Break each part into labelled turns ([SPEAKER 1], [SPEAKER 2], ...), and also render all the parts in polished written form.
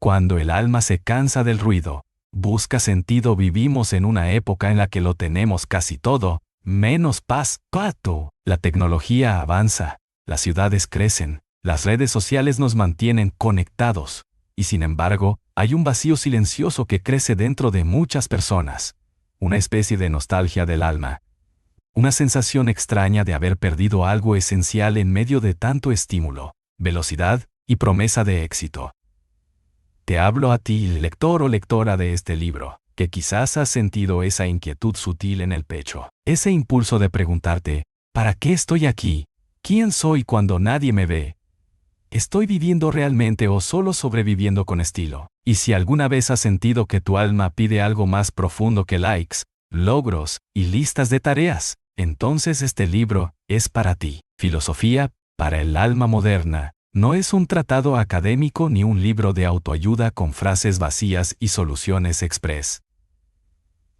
[SPEAKER 1] Cuando el alma se cansa del ruido, busca sentido. Vivimos en una época en la que lo tenemos casi todo, menos paz. Pato. La tecnología avanza, las ciudades crecen, las redes sociales nos mantienen conectados, y sin embargo, hay un vacío silencioso que crece dentro de muchas personas, una especie de nostalgia del alma, una sensación extraña de haber perdido algo esencial en medio de tanto estímulo, velocidad y promesa de éxito. Te hablo a ti, lector o lectora de este libro, que quizás has sentido esa inquietud sutil en el pecho, ese impulso de preguntarte, ¿para qué estoy aquí? ¿Quién soy cuando nadie me ve? ¿Estoy viviendo realmente o solo sobreviviendo con estilo? Y si alguna vez has sentido que tu alma pide algo más profundo que likes, logros y listas de tareas, entonces este libro es para ti. Filosofía para el alma moderna. No es un tratado académico ni un libro de autoayuda con frases vacías y soluciones express.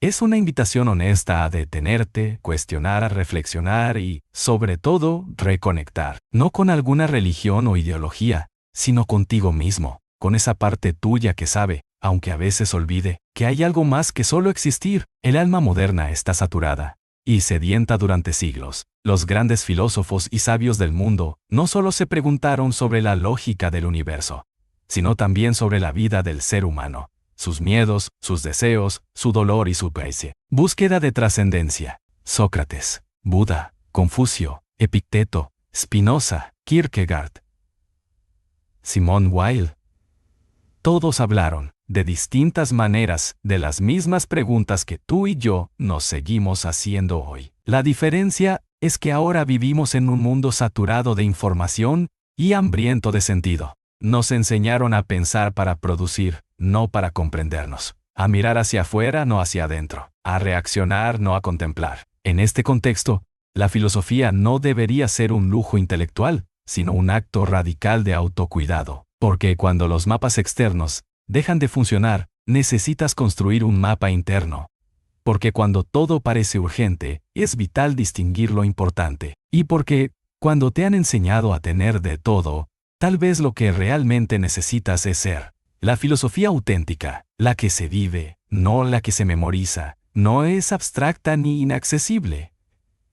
[SPEAKER 1] Es una invitación honesta a detenerte, cuestionar, a reflexionar y, sobre todo, reconectar. No con alguna religión o ideología, sino contigo mismo, con esa parte tuya que sabe, aunque a veces olvide, que hay algo más que solo existir. El alma moderna está saturada y sedienta durante siglos. Los grandes filósofos y sabios del mundo no solo se preguntaron sobre la lógica del universo, sino también sobre la vida del ser humano, sus miedos, sus deseos, su dolor y su búsqueda de trascendencia. Sócrates, Buda, Confucio, Epicteto, Spinoza, Kierkegaard, Simone Weil. Todos hablaron, de distintas maneras, de las mismas preguntas que tú y yo nos seguimos haciendo hoy. La diferencia es que ahora vivimos en un mundo saturado de información y hambriento de sentido. Nos enseñaron a pensar para producir, no para comprendernos. A mirar hacia afuera, no hacia adentro. A reaccionar, no a contemplar. En este contexto, la filosofía no debería ser un lujo intelectual, sino un acto radical de autocuidado. Porque cuando los mapas externos dejan de funcionar, necesitas construir un mapa interno. Porque cuando todo parece urgente, es vital distinguir lo importante. Y porque, cuando te han enseñado a tener de todo, tal vez lo que realmente necesitas es ser. La filosofía auténtica, la que se vive, no la que se memoriza, no es abstracta ni inaccesible.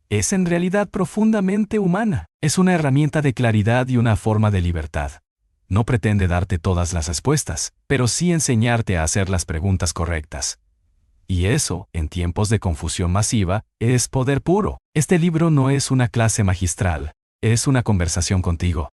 [SPEAKER 1] Es en realidad profundamente humana. Es una herramienta de claridad y una forma de libertad. No pretende darte todas las respuestas, pero sí enseñarte a hacer las preguntas correctas. Y eso, en tiempos de confusión masiva, es poder puro. Este libro no es una clase magistral, es una conversación contigo.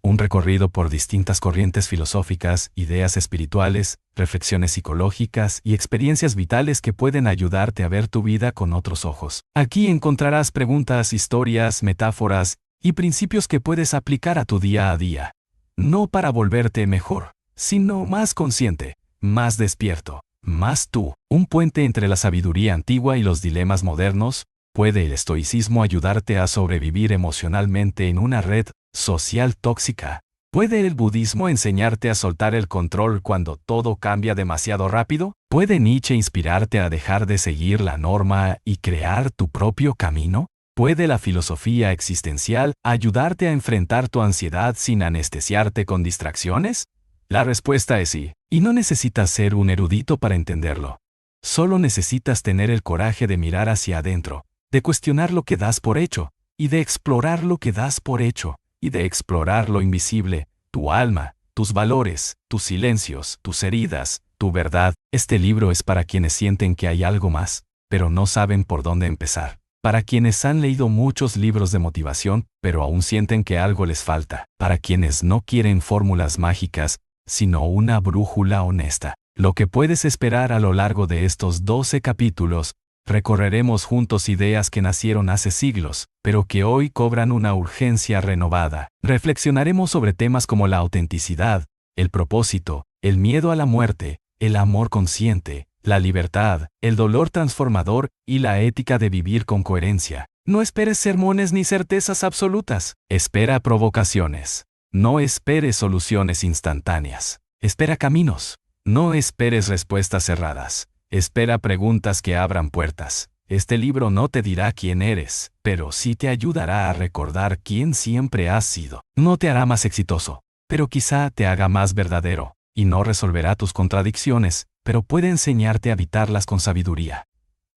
[SPEAKER 1] Un recorrido por distintas corrientes filosóficas, ideas espirituales, reflexiones psicológicas y experiencias vitales que pueden ayudarte a ver tu vida con otros ojos. Aquí encontrarás preguntas, historias, metáforas y principios que puedes aplicar a tu día a día. No para volverte mejor, sino más consciente, más despierto, más tú. Un puente entre la sabiduría antigua y los dilemas modernos. ¿Puede el estoicismo ayudarte a sobrevivir emocionalmente en una red social tóxica? ¿Puede el budismo enseñarte a soltar el control cuando todo cambia demasiado rápido? ¿Puede Nietzsche inspirarte a dejar de seguir la norma y crear tu propio camino? ¿Puede la filosofía existencial ayudarte a enfrentar tu ansiedad sin anestesiarte con distracciones? La respuesta es sí, y no necesitas ser un erudito para entenderlo. Solo necesitas tener el coraje de mirar hacia adentro, de cuestionar lo que das por hecho, y de explorar lo que das por hecho, y de explorar lo invisible, tu alma, tus valores, tus silencios, tus heridas, tu verdad. Este libro es para quienes sienten que hay algo más, pero no saben por dónde empezar. Para quienes han leído muchos libros de motivación, pero aún sienten que algo les falta. Para quienes no quieren fórmulas mágicas, sino una brújula honesta. Lo que puedes esperar a lo largo de estos 12 capítulos. Recorreremos juntos ideas que nacieron hace siglos, pero que hoy cobran una urgencia renovada. Reflexionaremos sobre temas como la autenticidad, el propósito, el miedo a la muerte, el amor consciente, la libertad, el dolor transformador y la ética de vivir con coherencia. No esperes sermones ni certezas absolutas. Espera provocaciones. No esperes soluciones instantáneas. Espera caminos. No esperes respuestas cerradas. Espera preguntas que abran puertas. Este libro no te dirá quién eres, pero sí te ayudará a recordar quién siempre has sido. No te hará más exitoso, pero quizá te haga más verdadero, y no resolverá tus contradicciones, pero puede enseñarte a evitarlas con sabiduría.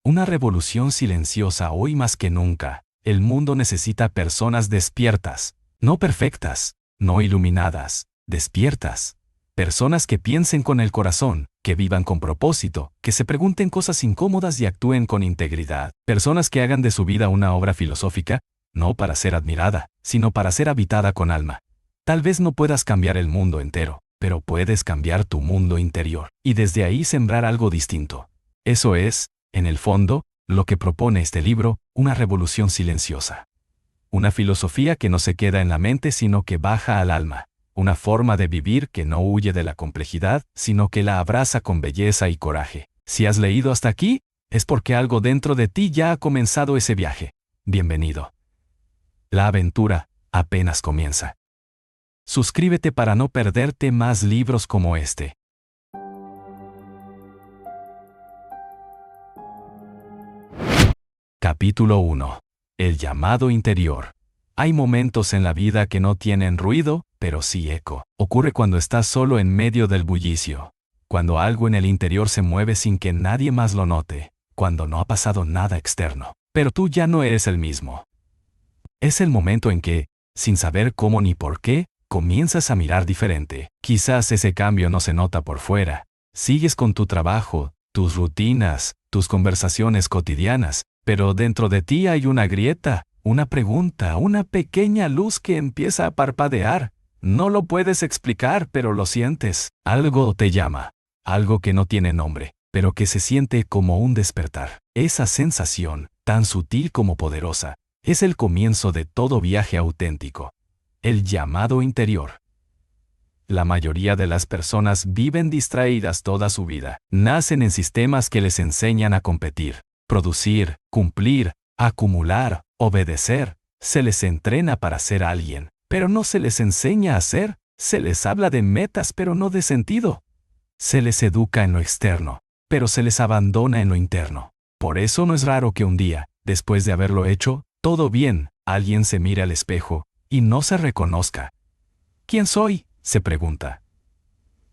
[SPEAKER 1] Una revolución silenciosa hoy más que nunca. El mundo necesita personas despiertas, no perfectas, no iluminadas, despiertas. Personas que piensen con el corazón, que vivan con propósito, que se pregunten cosas incómodas y actúen con integridad. Personas que hagan de su vida una obra filosófica, no para ser admirada, sino para ser habitada con alma. Tal vez no puedas cambiar el mundo entero, pero puedes cambiar tu mundo interior, y desde ahí sembrar algo distinto. Eso es, en el fondo, lo que propone este libro, una revolución silenciosa. Una filosofía que no se queda en la mente sino que baja al alma. Una forma de vivir que no huye de la complejidad, sino que la abraza con belleza y coraje. Si has leído hasta aquí, es porque algo dentro de ti ya ha comenzado ese viaje. Bienvenido. La aventura apenas comienza. Suscríbete para no perderte más libros como este. Capítulo 1. El llamado interior. Hay momentos en la vida que no tienen ruido, pero sí eco. Ocurre cuando estás solo en medio del bullicio. Cuando algo en el interior se mueve sin que nadie más lo note. Cuando no ha pasado nada externo. Pero tú ya no eres el mismo. Es el momento en que, sin saber cómo ni por qué, comienzas a mirar diferente. Quizás ese cambio no se nota por fuera. Sigues con tu trabajo, tus rutinas, tus conversaciones cotidianas, pero dentro de ti hay una grieta, una pregunta, una pequeña luz que empieza a parpadear. No lo puedes explicar, pero lo sientes. Algo te llama, algo que no tiene nombre, pero que se siente como un despertar. Esa sensación, tan sutil como poderosa, es el comienzo de todo viaje auténtico. El llamado interior. La mayoría de las personas viven distraídas toda su vida. Nacen en sistemas que les enseñan a competir, producir, cumplir, acumular, obedecer. Se les entrena para ser alguien, pero no se les enseña a ser. Se les habla de metas, pero no de sentido. Se les educa en lo externo, pero se les abandona en lo interno. Por eso no es raro que un día, después de haberlo hecho todo bien, alguien se mire al espejo y no se reconozca. ¿Quién soy?, se pregunta.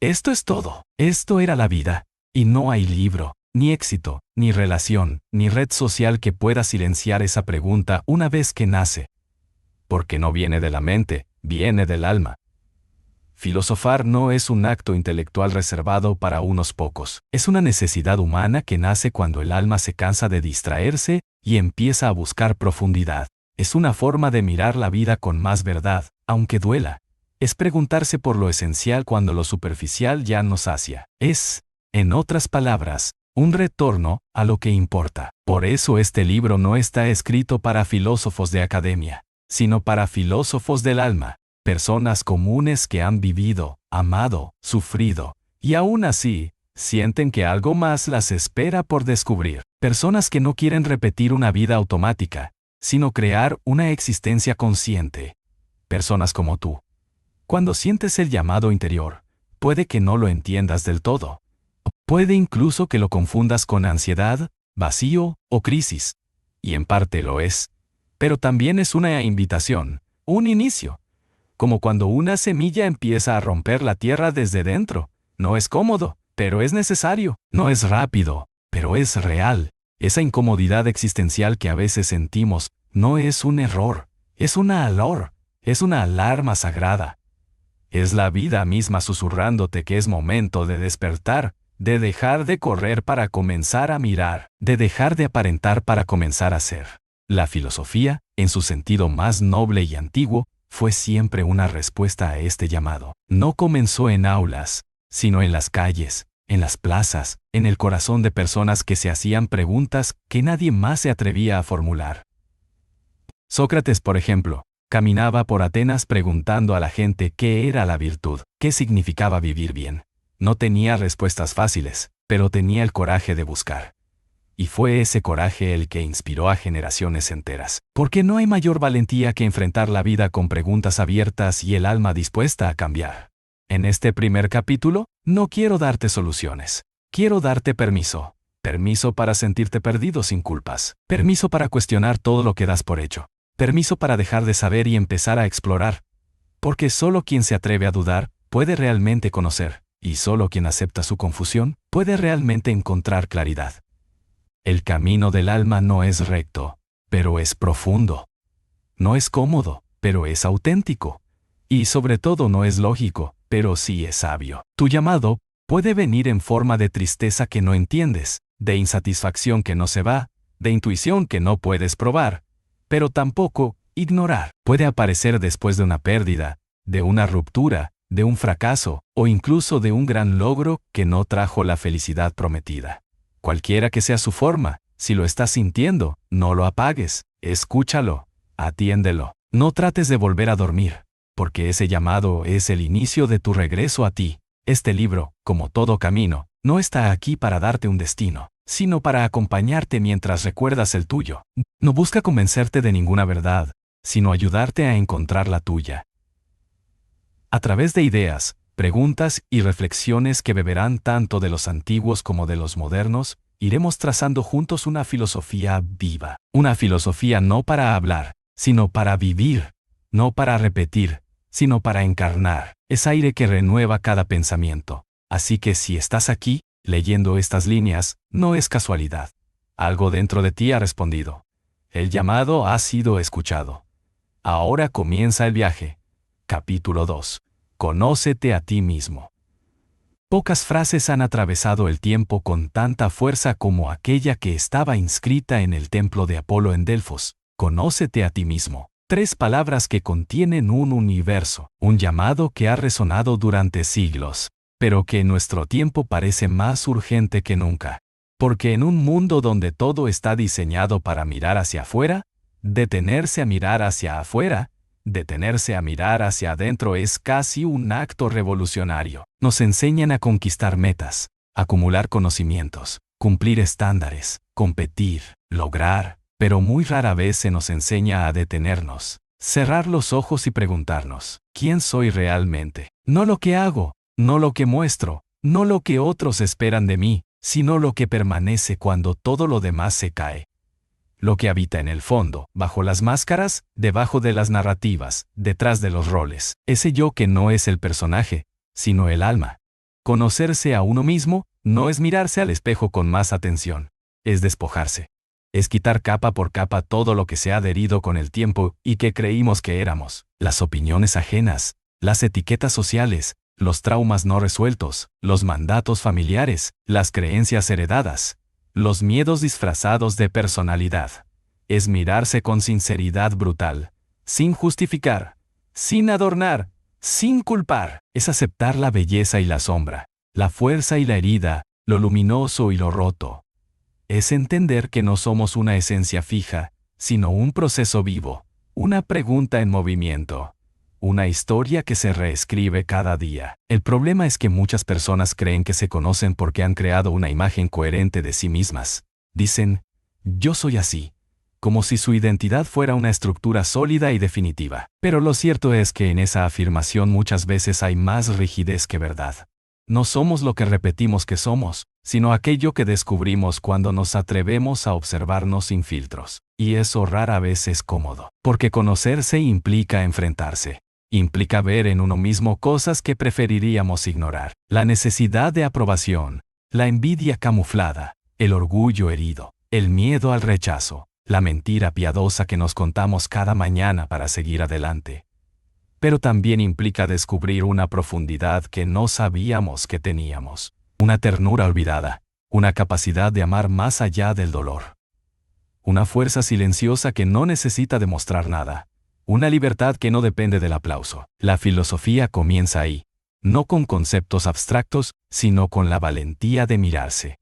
[SPEAKER 1] Esto es todo. Esto era la vida. Y no hay libro, ni éxito, ni relación, ni red social que pueda silenciar esa pregunta una vez que nace. Porque no viene de la mente, viene del alma. Filosofar no es un acto intelectual reservado para unos pocos. Es una necesidad humana que nace cuando el alma se cansa de distraerse y empieza a buscar profundidad. Es una forma de mirar la vida con más verdad, aunque duela. Es preguntarse por lo esencial cuando lo superficial ya nos sacia. Es, en otras palabras, un retorno a lo que importa. Por eso este libro no está escrito para filósofos de academia, sino para filósofos del alma, personas comunes que han vivido, amado, sufrido, y aún así, sienten que algo más las espera por descubrir. Personas que no quieren repetir una vida automática, sino crear una existencia consciente. Personas como tú. Cuando sientes el llamado interior, puede que no lo entiendas del todo. Puede incluso que lo confundas con ansiedad, vacío o crisis. Y en parte lo es. Pero también es una invitación, un inicio. Como cuando una semilla empieza a romper la tierra desde dentro. No es cómodo, pero es necesario. No es rápido, pero es real. Esa incomodidad existencial que a veces sentimos no es un error, es una alarma sagrada. Es la vida misma susurrándote que es momento de despertar, de dejar de correr para comenzar a mirar, de dejar de aparentar para comenzar a ser. La filosofía, en su sentido más noble y antiguo, fue siempre una respuesta a este llamado. No comenzó en aulas, sino en las calles, en las plazas, en el corazón de personas que se hacían preguntas que nadie más se atrevía a formular. Sócrates, por ejemplo, caminaba por Atenas preguntando a la gente qué era la virtud, qué significaba vivir bien. No tenía respuestas fáciles, pero tenía el coraje de buscar. Y fue ese coraje el que inspiró a generaciones enteras. Porque no hay mayor valentía que enfrentar la vida con preguntas abiertas y el alma dispuesta a cambiar. En este primer capítulo, no quiero darte soluciones. Quiero darte permiso. Permiso para sentirte perdido sin culpas. Permiso para cuestionar todo lo que das por hecho. Permiso para dejar de saber y empezar a explorar. Porque solo quien se atreve a dudar puede realmente conocer, y solo quien acepta su confusión puede realmente encontrar claridad. El camino del alma no es recto, pero es profundo. No es cómodo, pero es auténtico. Y sobre todo no es lógico, pero sí es sabio. Tu llamado puede venir en forma de tristeza que no entiendes, de insatisfacción que no se va, de intuición que no puedes probar, pero tampoco ignorar. Puede aparecer después de una pérdida, de una ruptura, de un fracaso, o incluso de un gran logro que no trajo la felicidad prometida. Cualquiera que sea su forma, si lo estás sintiendo, no lo apagues, escúchalo, atiéndelo. No trates de volver a dormir, porque ese llamado es el inicio de tu regreso a ti. Este libro, como todo camino, no está aquí para darte un destino, sino para acompañarte mientras recuerdas el tuyo. No busca convencerte de ninguna verdad, sino ayudarte a encontrar la tuya. A través de ideas, preguntas y reflexiones que beberán tanto de los antiguos como de los modernos, iremos trazando juntos una filosofía viva. Una filosofía no para hablar, sino para vivir, no para repetir, sino para encarnar. Es aire que renueva cada pensamiento. Así que si estás aquí, leyendo estas líneas, no es casualidad. Algo dentro de ti ha respondido. El llamado ha sido escuchado. Ahora comienza el viaje. Capítulo 2. Conócete a ti mismo. Pocas frases han atravesado el tiempo con tanta fuerza como aquella que estaba inscrita en el templo de Apolo en Delfos. Conócete a ti mismo. 3 palabras que contienen un universo, un llamado que ha resonado durante siglos, pero que en nuestro tiempo parece más urgente que nunca. Porque en un mundo donde todo está diseñado para mirar hacia afuera, detenerse a mirar hacia afuera, detenerse a mirar hacia adentro es casi un acto revolucionario. Nos enseñan a conquistar metas, acumular conocimientos, cumplir estándares, competir, lograr, pero muy rara vez se nos enseña a detenernos, cerrar los ojos y preguntarnos, ¿quién soy realmente? No lo que hago, no lo que muestro, no lo que otros esperan de mí, sino lo que permanece cuando todo lo demás se cae. Lo que habita en el fondo, bajo las máscaras, debajo de las narrativas, detrás de los roles. Ese yo que no es el personaje, sino el alma. Conocerse a uno mismo no es mirarse al espejo con más atención, es despojarse. Es quitar capa por capa todo lo que se ha adherido con el tiempo y que creímos que éramos. Las opiniones ajenas, las etiquetas sociales, los traumas no resueltos, los mandatos familiares, las creencias heredadas, los miedos disfrazados de personalidad. Es mirarse con sinceridad brutal, sin justificar, sin adornar, sin culpar. Es aceptar la belleza y la sombra, la fuerza y la herida, lo luminoso y lo roto. Es entender que no somos una esencia fija, sino un proceso vivo, una pregunta en movimiento, una historia que se reescribe cada día. El problema es que muchas personas creen que se conocen porque han creado una imagen coherente de sí mismas. Dicen, yo soy así, como si su identidad fuera una estructura sólida y definitiva. Pero lo cierto es que en esa afirmación muchas veces hay más rigidez que verdad. No somos lo que repetimos que somos, sino aquello que descubrimos cuando nos atrevemos a observarnos sin filtros. Y eso rara vez es cómodo, porque conocerse implica enfrentarse. Implica ver en uno mismo cosas que preferiríamos ignorar. La necesidad de aprobación, la envidia camuflada, el orgullo herido, el miedo al rechazo, la mentira piadosa que nos contamos cada mañana para seguir adelante. Pero también implica descubrir una profundidad que no sabíamos que teníamos, una ternura olvidada, una capacidad de amar más allá del dolor, una fuerza silenciosa que no necesita demostrar nada, una libertad que no depende del aplauso. La filosofía comienza ahí, no con conceptos abstractos, sino con la valentía de mirarse.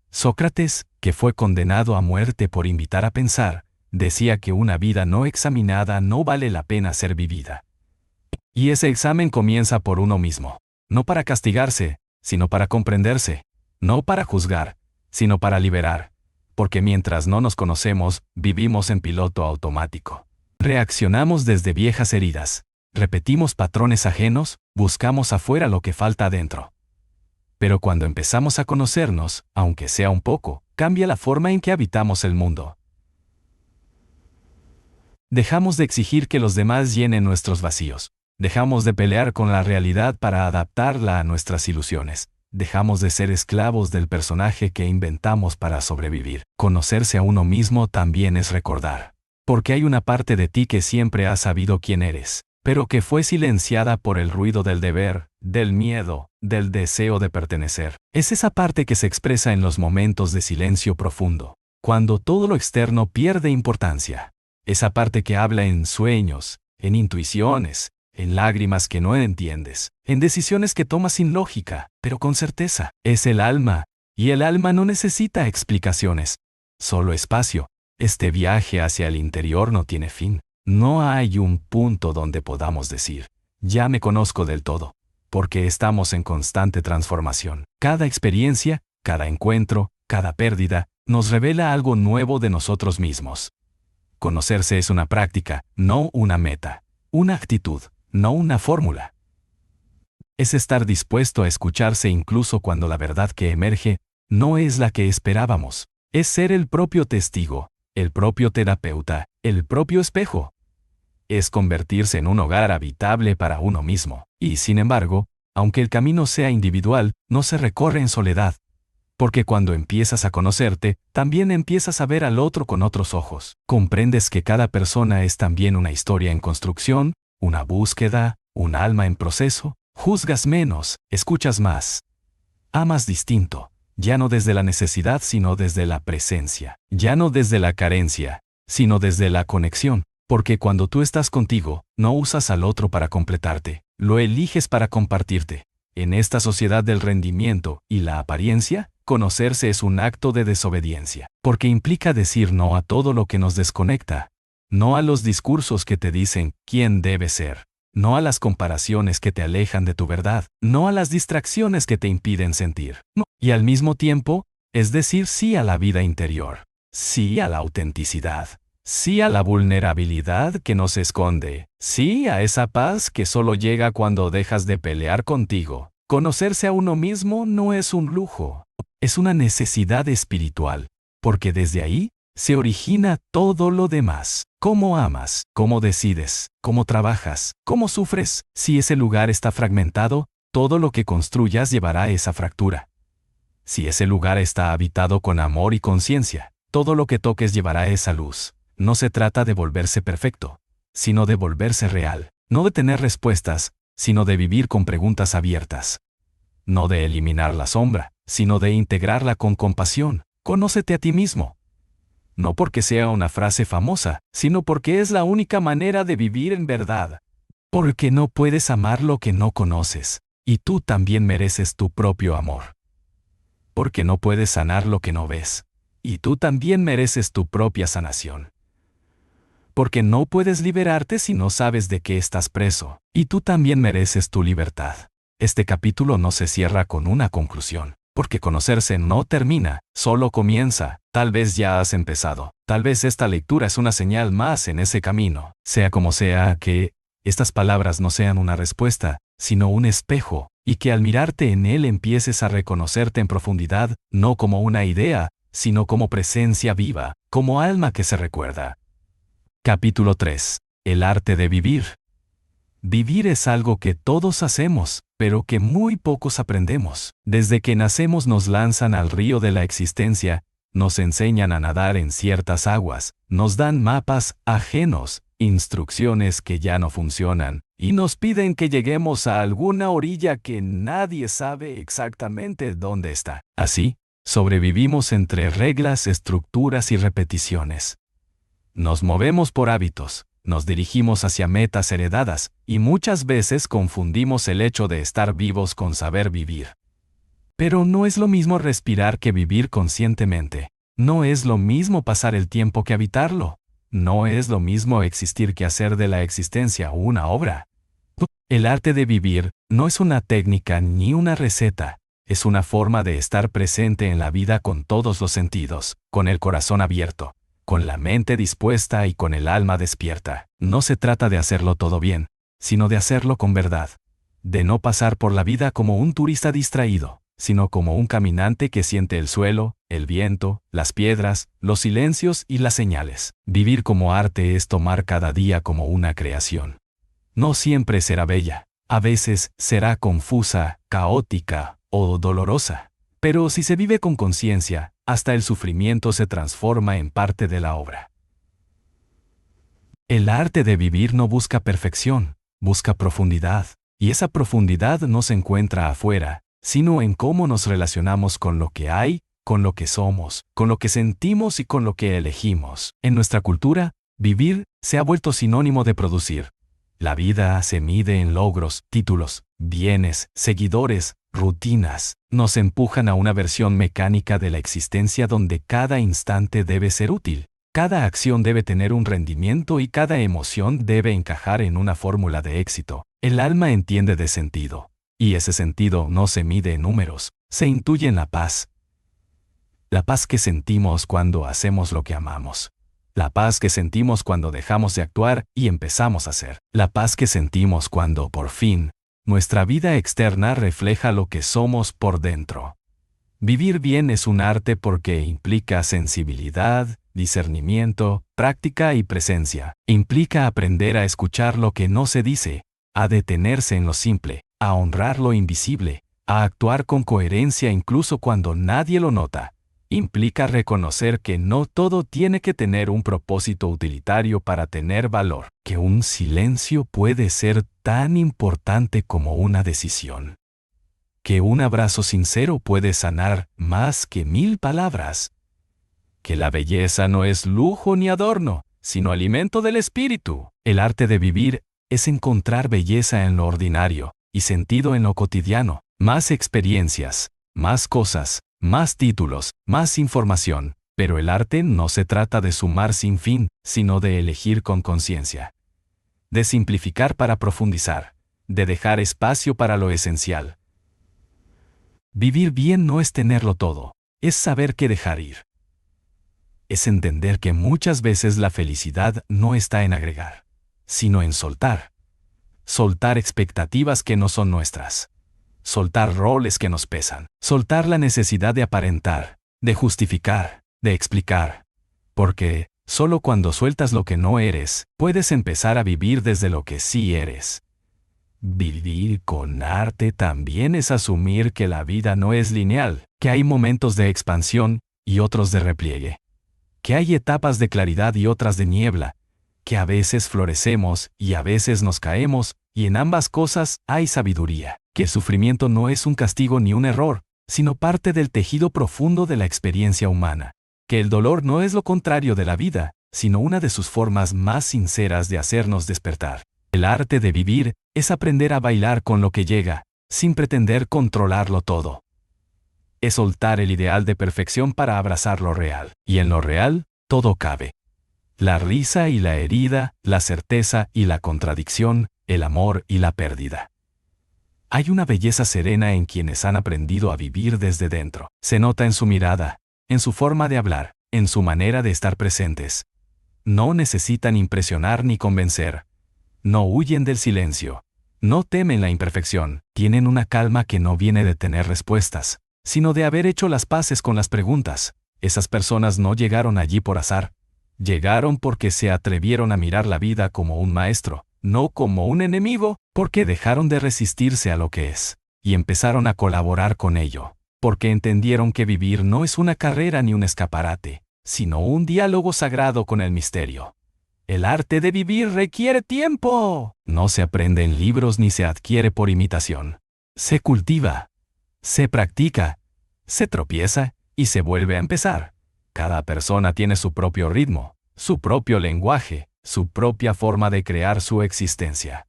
[SPEAKER 1] Sócrates, que fue condenado a muerte por invitar a pensar, decía que una vida no examinada no vale la pena ser vivida. Y ese examen comienza por uno mismo, no para castigarse, sino para comprenderse, no para juzgar, sino para liberar, porque mientras no nos conocemos, vivimos en piloto automático. Reaccionamos desde viejas heridas, repetimos patrones ajenos, buscamos afuera lo que falta adentro. Pero cuando empezamos a conocernos, aunque sea un poco, cambia la forma en que habitamos el mundo. Dejamos de exigir que los demás llenen nuestros vacíos. Dejamos de pelear con la realidad para adaptarla a nuestras ilusiones. Dejamos de ser esclavos del personaje que inventamos para sobrevivir. Conocerse a uno mismo también es recordar. Porque hay una parte de ti que siempre ha sabido quién eres, pero que fue silenciada por el ruido del deber, del miedo, del deseo de pertenecer. Es esa parte que se expresa en los momentos de silencio profundo, cuando todo lo externo pierde importancia. Esa parte que habla en sueños, en intuiciones, en lágrimas que no entiendes, en decisiones que tomas sin lógica, pero con certeza. Es el alma, y el alma no necesita explicaciones, solo espacio. Este viaje hacia el interior no tiene fin. No hay un punto donde podamos decir, ya me conozco del todo, porque estamos en constante transformación. Cada experiencia, cada encuentro, cada pérdida, nos revela algo nuevo de nosotros mismos. Conocerse es una práctica, no una meta. Una actitud, no una fórmula. Es estar dispuesto a escucharse incluso cuando la verdad que emerge no es la que esperábamos. Es ser el propio testigo, el propio terapeuta, el propio espejo. Es convertirse en un hogar habitable para uno mismo. Y sin embargo, aunque el camino sea individual, no se recorre en soledad. Porque cuando empiezas a conocerte, también empiezas a ver al otro con otros ojos. Comprendes que cada persona es también una historia en construcción, una búsqueda, un alma en proceso. Juzgas menos, escuchas más. Amas distinto, ya no desde la necesidad sino desde la presencia. Ya no desde la carencia, sino desde la conexión. Porque cuando tú estás contigo, no usas al otro para completarte, lo eliges para compartirte. En esta sociedad del rendimiento y la apariencia, conocerse es un acto de desobediencia, porque implica decir no a todo lo que nos desconecta, no a los discursos que te dicen quién debes ser, no a las comparaciones que te alejan de tu verdad, no a las distracciones que te impiden sentir, no. Y al mismo tiempo, es decir sí a la vida interior, sí a la autenticidad, sí a la vulnerabilidad que nos esconde, sí a esa paz que solo llega cuando dejas de pelear contigo. Conocerse a uno mismo no es un lujo, es una necesidad espiritual, porque desde ahí se origina todo lo demás. Cómo amas, cómo decides, cómo trabajas, cómo sufres. Si ese lugar está fragmentado, todo lo que construyas llevará a esa fractura. Si ese lugar está habitado con amor y conciencia, todo lo que toques llevará a esa luz. No se trata de volverse perfecto, sino de volverse real. No de tener respuestas, sino de vivir con preguntas abiertas. No de eliminar la sombra, sino de integrarla con compasión. Conócete a ti mismo. No porque sea una frase famosa, sino porque es la única manera de vivir en verdad. Porque no puedes amar lo que no conoces, y tú también mereces tu propio amor. Porque no puedes sanar lo que no ves, y tú también mereces tu propia sanación. Porque no puedes liberarte si no sabes de qué estás preso, y tú también mereces tu libertad. Este capítulo no se cierra con una conclusión, porque conocerse no termina, solo comienza. Tal vez ya has empezado, tal vez esta lectura es una señal más en ese camino. Sea como sea, que estas palabras no sean una respuesta, sino un espejo, y que al mirarte en él empieces a reconocerte en profundidad, no como una idea, sino como presencia viva, como alma que se recuerda. Capítulo 3. El arte de vivir. Vivir es algo que todos hacemos, pero que muy pocos aprendemos. Desde que nacemos nos lanzan al río de la existencia, nos enseñan a nadar en ciertas aguas, nos dan mapas ajenos, instrucciones que ya no funcionan, y nos piden que lleguemos a alguna orilla que nadie sabe exactamente dónde está. Así, sobrevivimos entre reglas, estructuras y repeticiones. Nos movemos por hábitos, nos dirigimos hacia metas heredadas, y muchas veces confundimos el hecho de estar vivos con saber vivir. Pero no es lo mismo respirar que vivir conscientemente. No es lo mismo pasar el tiempo que habitarlo. No es lo mismo existir que hacer de la existencia una obra. El arte de vivir no es una técnica ni una receta, es una forma de estar presente en la vida con todos los sentidos, con el corazón abierto, con la mente dispuesta y con el alma despierta. No se trata de hacerlo todo bien, sino de hacerlo con verdad. De no pasar por la vida como un turista distraído, sino como un caminante que siente el suelo, el viento, las piedras, los silencios y las señales. Vivir como arte es tomar cada día como una creación. No siempre será bella. A veces será confusa, caótica o dolorosa. Pero si se vive con conciencia, hasta el sufrimiento se transforma en parte de la obra. El arte de vivir no busca perfección, busca profundidad. Y esa profundidad no se encuentra afuera, sino en cómo nos relacionamos con lo que hay, con lo que somos, con lo que sentimos y con lo que elegimos. En nuestra cultura, vivir se ha vuelto sinónimo de producir. La vida se mide en logros, títulos, bienes, seguidores, rutinas. Nos empujan a una versión mecánica de la existencia donde cada instante debe ser útil. Cada acción debe tener un rendimiento y cada emoción debe encajar en una fórmula de éxito. El alma entiende de sentido, y ese sentido no se mide en números, se intuye en la paz. La paz que sentimos cuando hacemos lo que amamos. La paz que sentimos cuando dejamos de actuar y empezamos a hacer. La paz que sentimos cuando, por fin, nuestra vida externa refleja lo que somos por dentro. Vivir bien es un arte porque implica sensibilidad, discernimiento, práctica y presencia. Implica aprender a escuchar lo que no se dice, a detenerse en lo simple, a honrar lo invisible, a actuar con coherencia incluso cuando nadie lo nota. Implica reconocer que no todo tiene que tener un propósito utilitario para tener valor, que un silencio puede ser tan importante como una decisión, que un abrazo sincero puede sanar más que 1000 palabras, que la belleza no es lujo ni adorno, sino alimento del espíritu. El arte de vivir es encontrar belleza en lo ordinario y sentido en lo cotidiano. Más experiencias, más cosas, más títulos, más información, pero el arte no se trata de sumar sin fin, sino de elegir con conciencia. De simplificar para profundizar, de dejar espacio para lo esencial. Vivir bien no es tenerlo todo, es saber qué dejar ir. Es entender que muchas veces la felicidad no está en agregar, sino en soltar. Soltar expectativas que no son nuestras. Soltar roles que nos pesan. Soltar la necesidad de aparentar, de justificar, de explicar. Porque, solo cuando sueltas lo que no eres, puedes empezar a vivir desde lo que sí eres. Vivir con arte también es asumir que la vida no es lineal, que hay momentos de expansión y otros de repliegue. Que hay etapas de claridad y otras de niebla, que a veces florecemos y a veces nos caemos, y en ambas cosas hay sabiduría, que el sufrimiento no es un castigo ni un error, sino parte del tejido profundo de la experiencia humana, que el dolor no es lo contrario de la vida, sino una de sus formas más sinceras de hacernos despertar. El arte de vivir es aprender a bailar con lo que llega, sin pretender controlarlo todo. Es soltar el ideal de perfección para abrazar lo real. Y en lo real, todo cabe. La risa y la herida, la certeza y la contradicción, el amor y la pérdida. Hay una belleza serena en quienes han aprendido a vivir desde dentro. Se nota en su mirada, en su forma de hablar, en su manera de estar presentes. No necesitan impresionar ni convencer. No huyen del silencio. No temen la imperfección. Tienen una calma que no viene de tener respuestas, sino de haber hecho las paces con las preguntas. Esas personas no llegaron allí por azar. Llegaron porque se atrevieron a mirar la vida como un maestro, no como un enemigo, porque dejaron de resistirse a lo que es, y empezaron a colaborar con ello, porque entendieron que vivir no es una carrera ni un escaparate, sino un diálogo sagrado con el misterio. El arte de vivir requiere tiempo. No se aprende en libros ni se adquiere por imitación. Se cultiva. Se practica, se tropieza y se vuelve a empezar. Cada persona tiene su propio ritmo, su propio lenguaje, su propia forma de crear su existencia.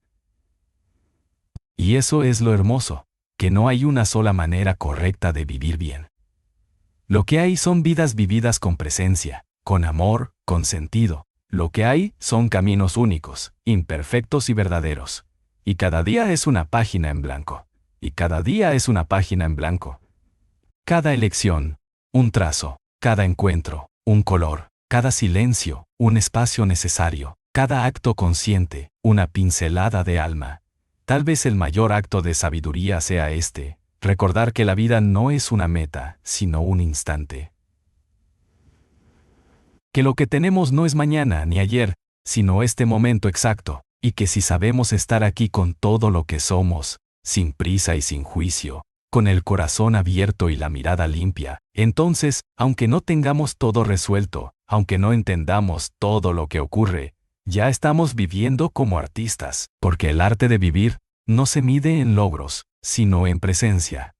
[SPEAKER 1] Y eso es lo hermoso, que no hay una sola manera correcta de vivir bien. Lo que hay son vidas vividas con presencia, con amor, con sentido. Lo que hay son caminos únicos, imperfectos y verdaderos. Y cada día es una página en blanco. Y cada día es una página en blanco. Cada elección, un trazo, cada encuentro, un color, cada silencio, un espacio necesario, cada acto consciente, una pincelada de alma. Tal vez el mayor acto de sabiduría sea este, recordar que la vida no es una meta, sino un instante. Que lo que tenemos no es mañana ni ayer, sino este momento exacto. y que si sabemos estar aquí con todo lo que somos, sin prisa y sin juicio, con el corazón abierto y la mirada limpia, entonces, aunque no tengamos todo resuelto, aunque no entendamos todo lo que ocurre, ya estamos viviendo como artistas, porque el arte de vivir no se mide en logros, sino en presencia.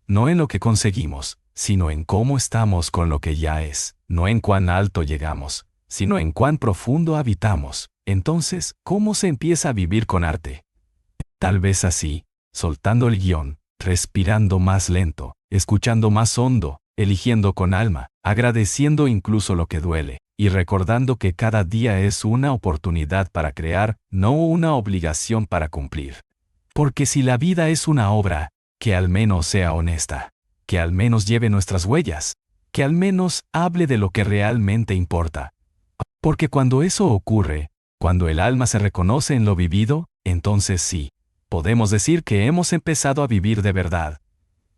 [SPEAKER 1] No en lo que conseguimos, sino en cómo estamos con lo que ya es, no en cuán alto llegamos, sino en cuán profundo habitamos. Entonces, ¿cómo se empieza a vivir con arte? Tal vez así, soltando el guión, respirando más lento, escuchando más hondo, eligiendo con alma, agradeciendo incluso lo que duele, y recordando que cada día es una oportunidad para crear, no una obligación para cumplir. Porque si la vida es una obra, que al menos sea honesta, que al menos lleve nuestras huellas, que al menos hable de lo que realmente importa. Porque cuando eso ocurre, cuando el alma se reconoce en lo vivido, entonces sí, podemos decir que hemos empezado a vivir de verdad.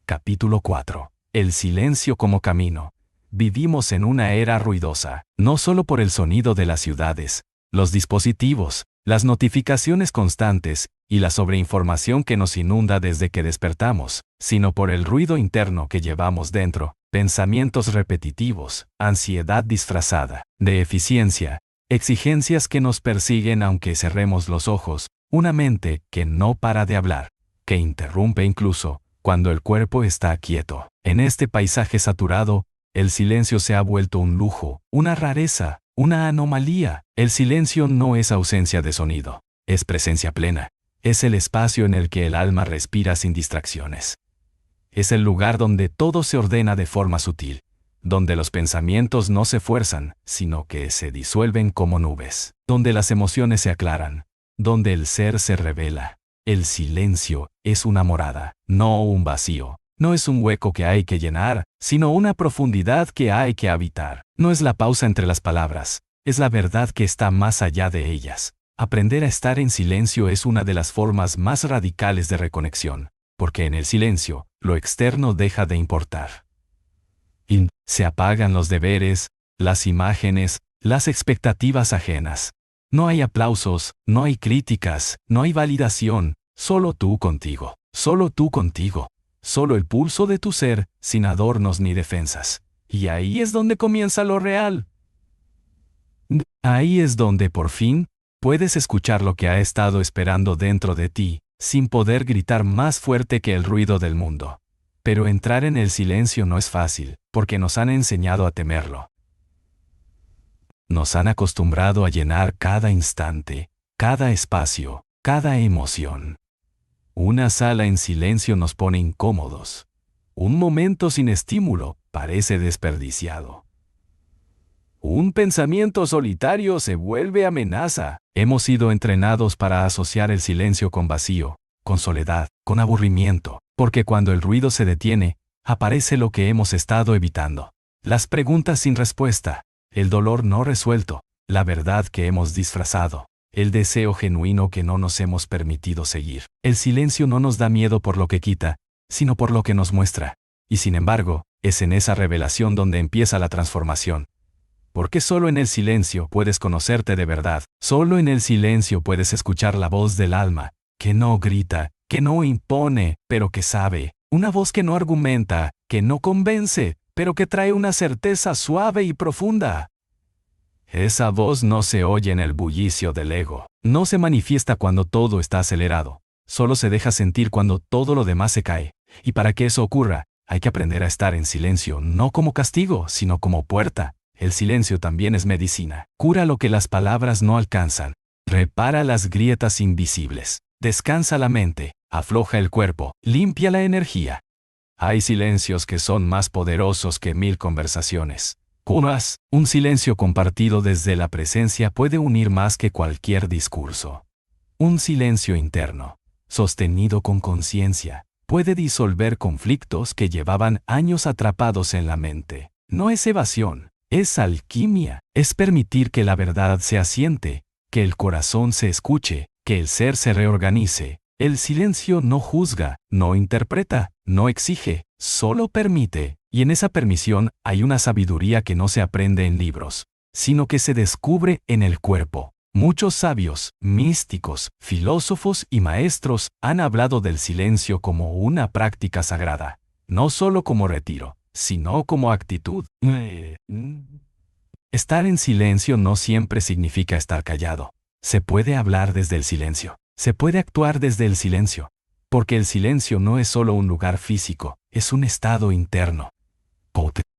[SPEAKER 1] Capítulo 4. El silencio como camino. Vivimos en una era ruidosa, no solo por el sonido de las ciudades, los dispositivos, las notificaciones constantes y la sobreinformación que nos inunda desde que despertamos, sino por el ruido interno que llevamos dentro, pensamientos repetitivos, ansiedad disfrazada de eficiencia, exigencias que nos persiguen aunque cerremos los ojos, una mente que no para de hablar, que interrumpe incluso cuando el cuerpo está quieto. En este paisaje saturado, el silencio se ha vuelto un lujo, una rareza, una anomalía. El silencio no es ausencia de sonido, es presencia plena. Es el espacio en el que el alma respira sin distracciones. Es el lugar donde todo se ordena de forma sutil, donde los pensamientos no se fuerzan, sino que se disuelven como nubes, donde las emociones se aclaran, donde el ser se revela. El silencio es una morada, no un vacío. No es un hueco que hay que llenar, sino una profundidad que hay que habitar. No es la pausa entre las palabras, es la verdad que está más allá de ellas. Aprender a estar en silencio es una de las formas más radicales de reconexión, porque en el silencio, lo externo deja de importar. Y se apagan los deberes, las imágenes, las expectativas ajenas. No hay aplausos, no hay críticas, no hay validación, solo tú contigo, solo tú contigo. Solo el pulso de tu ser, sin adornos ni defensas. Y ahí es donde comienza lo real. Ahí es donde, por fin, puedes escuchar lo que ha estado esperando dentro de ti, sin poder gritar más fuerte que el ruido del mundo. Pero entrar en el silencio no es fácil, porque nos han enseñado a temerlo. Nos han acostumbrado a llenar cada instante, cada espacio, cada emoción. Una sala en silencio nos pone incómodos. Un momento sin estímulo parece desperdiciado. Un pensamiento solitario se vuelve amenaza. Hemos sido entrenados para asociar el silencio con vacío, con soledad, con aburrimiento, porque cuando el ruido se detiene, aparece lo que hemos estado evitando. Las preguntas sin respuesta, el dolor no resuelto, la verdad que hemos disfrazado. El deseo genuino que no nos hemos permitido seguir. El silencio no nos da miedo por lo que quita, sino por lo que nos muestra. Y sin embargo, es en esa revelación donde empieza la transformación. Porque solo en el silencio puedes conocerte de verdad. Solo en el silencio puedes escuchar la voz del alma, que no grita, que no impone, pero que sabe. Una voz que no argumenta, que no convence, pero que trae una certeza suave y profunda. Esa voz no se oye en el bullicio del ego. No se manifiesta cuando todo está acelerado. Solo se deja sentir cuando todo lo demás se cae. Y para que eso ocurra, hay que aprender a estar en silencio, no como castigo, sino como puerta. El silencio también es medicina. Cura lo que las palabras no alcanzan. Repara las grietas invisibles. Descansa la mente, afloja el cuerpo, limpia la energía. Hay silencios que son más poderosos que 1000 conversaciones. Un silencio compartido desde la presencia puede unir más que cualquier discurso. Un silencio interno, sostenido con conciencia, puede disolver conflictos que llevaban años atrapados en la mente. No es evasión, es alquimia, es permitir que la verdad se asiente, que el corazón se escuche, que el ser se reorganice. El silencio no juzga, no interpreta, no exige, solo permite. Y en esa permisión hay una sabiduría que no se aprende en libros, sino que se descubre en el cuerpo. Muchos sabios, místicos, filósofos y maestros han hablado del silencio como una práctica sagrada, no solo como retiro, sino como actitud. Estar en silencio no siempre significa estar callado. Se puede hablar desde el silencio. Se puede actuar desde el silencio. Porque el silencio no es solo un lugar físico, es un estado interno.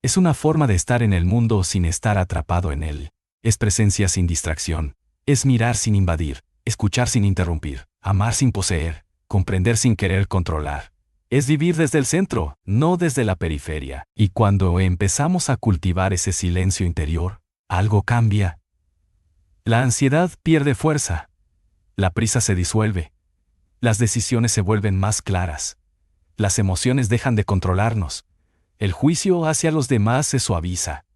[SPEAKER 1] Es una forma de estar en el mundo sin estar atrapado en él. Es presencia sin distracción. Es mirar sin invadir, escuchar sin interrumpir, amar sin poseer, comprender sin querer controlar. Es vivir desde el centro, no desde la periferia. Y cuando empezamos a cultivar ese silencio interior, algo cambia. La ansiedad pierde fuerza. La prisa se disuelve. Las decisiones se vuelven más claras. Las emociones dejan de controlarnos. El juicio hacia los demás se suaviza.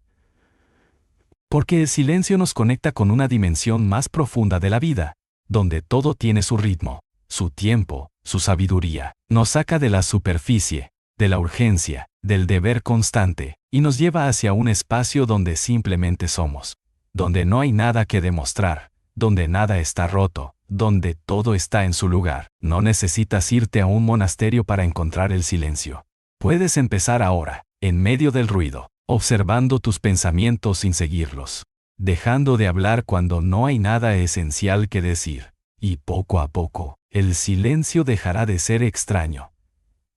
[SPEAKER 1] Porque el silencio nos conecta con una dimensión más profunda de la vida, donde todo tiene su ritmo, su tiempo, su sabiduría. Nos saca de la superficie, de la urgencia, del deber constante, y nos lleva hacia un espacio donde simplemente somos, donde no hay nada que demostrar, donde nada está roto, donde todo está en su lugar. No necesitas irte a un monasterio para encontrar el silencio. Puedes empezar ahora, en medio del ruido, observando tus pensamientos sin seguirlos, dejando de hablar cuando no hay nada esencial que decir, y poco a poco, el silencio dejará de ser extraño.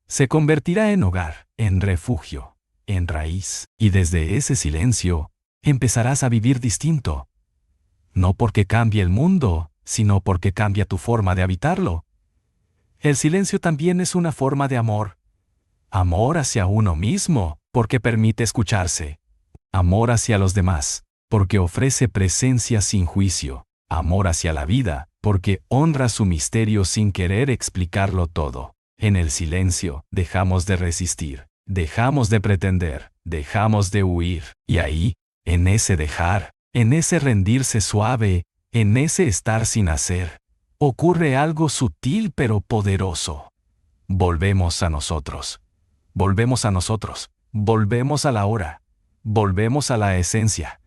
[SPEAKER 1] Se convertirá en hogar, en refugio, en raíz, y desde ese silencio, empezarás a vivir distinto. No porque cambie el mundo, sino porque cambia tu forma de habitarlo. El silencio también es una forma de amor. Amor hacia uno mismo, porque permite escucharse. Amor hacia los demás, porque ofrece presencia sin juicio. Amor hacia la vida, porque honra su misterio sin querer explicarlo todo. En el silencio, dejamos de resistir, dejamos de pretender, dejamos de huir. Y ahí, en ese dejar, en ese rendirse suave, en ese estar sin hacer, ocurre algo sutil pero poderoso. Volvemos a nosotros. Volvemos a nosotros. Volvemos a la hora. Volvemos a la esencia.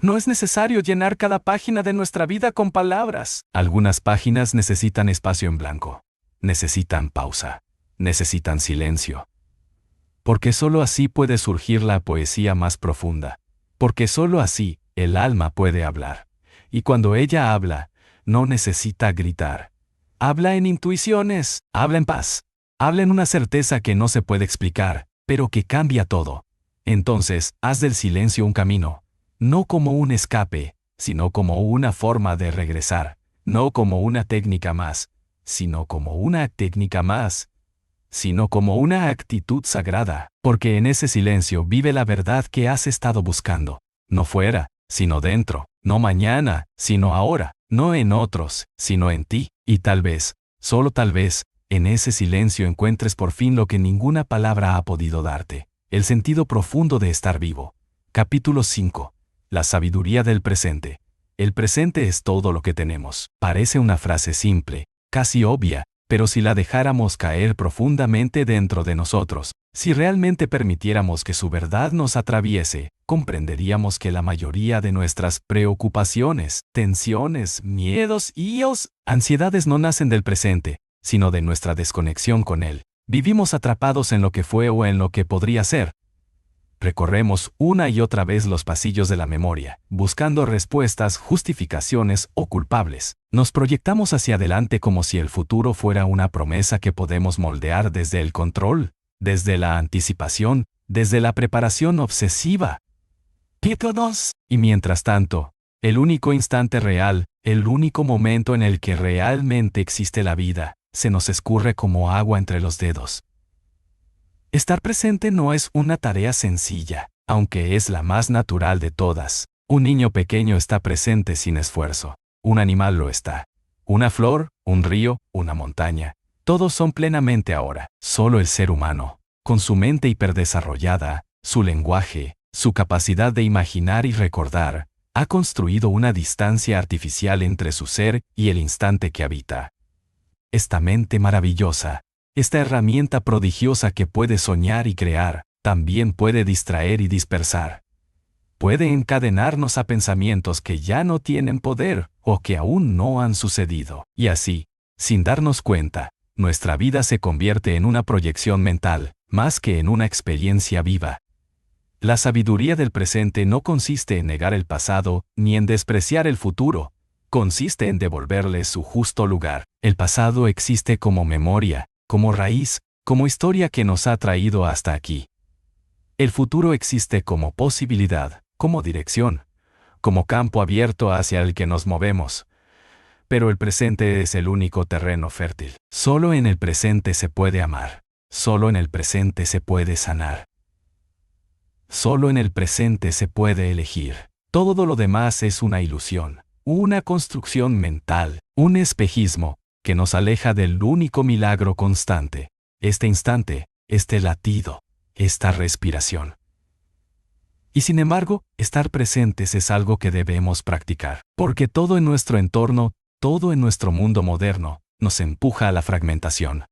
[SPEAKER 1] No es necesario llenar cada página de nuestra vida con palabras. Algunas páginas necesitan espacio en blanco. Necesitan pausa. Necesitan silencio. Porque solo así puede surgir la poesía más profunda. Porque solo así, el alma puede hablar. Y cuando ella habla, no necesita gritar. Habla en intuiciones, habla en paz. Habla en una certeza que no se puede explicar, pero que cambia todo. Entonces, haz del silencio un camino. No como un escape, sino como una forma de regresar. No como una técnica más, sino como una técnica más. Sino como una actitud sagrada. Porque en ese silencio vive la verdad que has estado buscando. No fuera, sino dentro. No mañana, sino ahora. No en otros, sino en ti. Y tal vez, solo tal vez, en ese silencio encuentres por fin lo que ninguna palabra ha podido darte. El sentido profundo de estar vivo. Capítulo 5. La sabiduría del presente. El presente es todo lo que tenemos. Parece una frase simple, casi obvia, pero si la dejáramos caer profundamente dentro de nosotros, si realmente permitiéramos que su verdad nos atraviese, comprenderíamos que la mayoría de nuestras preocupaciones, tensiones, miedos y ansiedades no nacen del presente, sino de nuestra desconexión con él. Vivimos atrapados en lo que fue o en lo que podría ser. Recorremos una y otra vez los pasillos de la memoria, buscando respuestas, justificaciones o culpables. Nos proyectamos hacia adelante como si el futuro fuera una promesa que podemos moldear desde el control, desde la anticipación, desde la preparación obsesiva. Y mientras tanto, el único instante real, el único momento en el que realmente existe la vida, se nos escurre como agua entre los dedos. Estar presente no es una tarea sencilla, aunque es la más natural de todas. Un niño pequeño está presente sin esfuerzo. Un animal lo está. Una flor, un río, una montaña. Todos son plenamente ahora. Solo el ser humano, con su mente hiperdesarrollada, su lenguaje, su capacidad de imaginar y recordar, ha construido una distancia artificial entre su ser y el instante que habita. Esta mente maravillosa, esta herramienta prodigiosa que puede soñar y crear, también puede distraer y dispersar. puede encadenarnos a pensamientos que ya no tienen poder o que aún no han sucedido. Y así, sin darnos cuenta, nuestra vida se convierte en una proyección mental, más que en una experiencia viva. La sabiduría del presente no consiste en negar el pasado ni en despreciar el futuro, consiste en devolverle su justo lugar. El pasado existe como memoria, como raíz, como historia que nos ha traído hasta aquí. El futuro existe como posibilidad, como dirección, como campo abierto hacia el que nos movemos. Pero el presente es el único terreno fértil. Solo en el presente se puede amar. Solo en el presente se puede sanar. Solo en el presente se puede elegir. Todo lo demás es una ilusión, una construcción mental, un espejismo que nos aleja del único milagro constante. Este instante, este latido, esta respiración. Y sin embargo, estar presentes es algo que debemos practicar, porque todo en nuestro entorno, todo en nuestro mundo moderno, nos empuja a la fragmentación.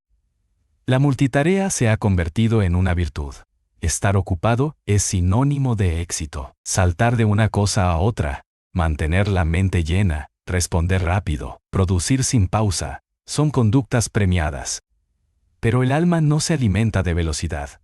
[SPEAKER 1] La multitarea se ha convertido en una virtud. Estar ocupado es sinónimo de éxito. Saltar de una cosa a otra, mantener la mente llena, responder rápido, producir sin pausa, son conductas premiadas. Pero el alma no se alimenta de velocidad.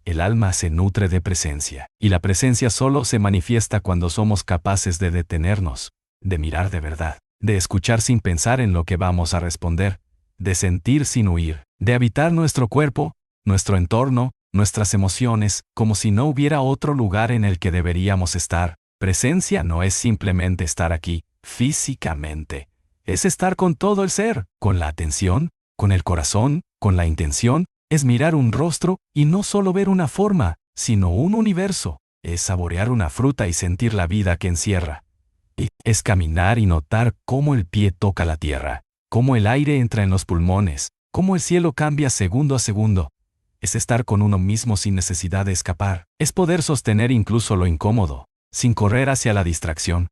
[SPEAKER 1] El alma se nutre de presencia, y la presencia solo se manifiesta cuando somos capaces de detenernos, de mirar de verdad, de escuchar sin pensar en lo que vamos a responder, de sentir sin huir, de habitar nuestro cuerpo, nuestro entorno, nuestras emociones, como si no hubiera otro lugar en el que deberíamos estar. Presencia no es simplemente estar aquí, físicamente. Es estar con todo el ser, con la atención, con el corazón, con la intención. Es mirar un rostro y no solo ver una forma, sino un universo. Es saborear una fruta y sentir la vida que encierra. Es caminar y notar cómo el pie toca la tierra, cómo el aire entra en los pulmones, cómo el cielo cambia segundo a segundo. Es estar con uno mismo sin necesidad de escapar. Es poder sostener incluso lo incómodo, sin correr hacia la distracción.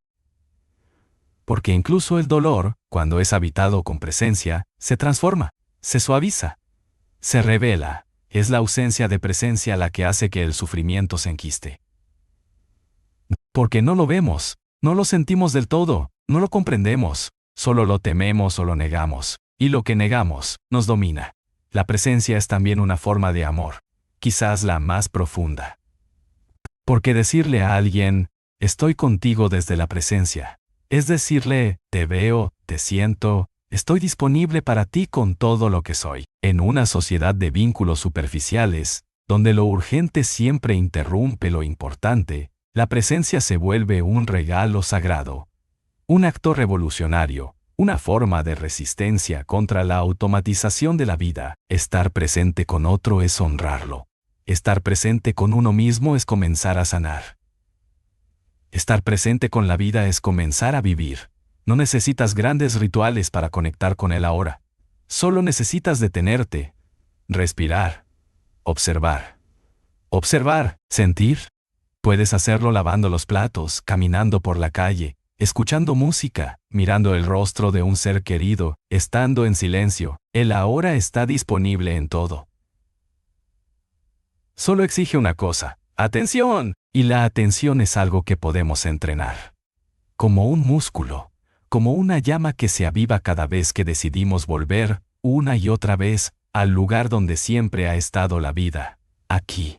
[SPEAKER 1] Porque incluso el dolor, cuando es habitado con presencia, se transforma, se suaviza. Se revela, es la ausencia de presencia la que hace que el sufrimiento se enquiste. Porque no lo vemos, no lo sentimos del todo, no lo comprendemos, solo lo tememos o lo negamos, y lo que negamos nos domina. La presencia es también una forma de amor, quizás la más profunda. Porque decirle a alguien, estoy contigo desde la presencia, es decirle, te veo, te siento, estoy disponible para ti con todo lo que soy. En una sociedad de vínculos superficiales, donde lo urgente siempre interrumpe lo importante, la presencia se vuelve un regalo sagrado, un acto revolucionario, una forma de resistencia contra la automatización de la vida. Estar presente con otro es honrarlo. Estar presente con uno mismo es comenzar a sanar. Estar presente con la vida es comenzar a vivir. No necesitas grandes rituales para conectar con él ahora. Solo necesitas detenerte, respirar, observar. Observar, sentir. Puedes hacerlo lavando los platos, caminando por la calle, escuchando música, mirando el rostro de un ser querido, estando en silencio. El ahora está disponible en todo. Solo exige una cosa, atención, y la atención es algo que podemos entrenar. Como un músculo. Como una llama que se aviva cada vez que decidimos volver, una y otra vez, al lugar donde siempre ha estado la vida, aquí.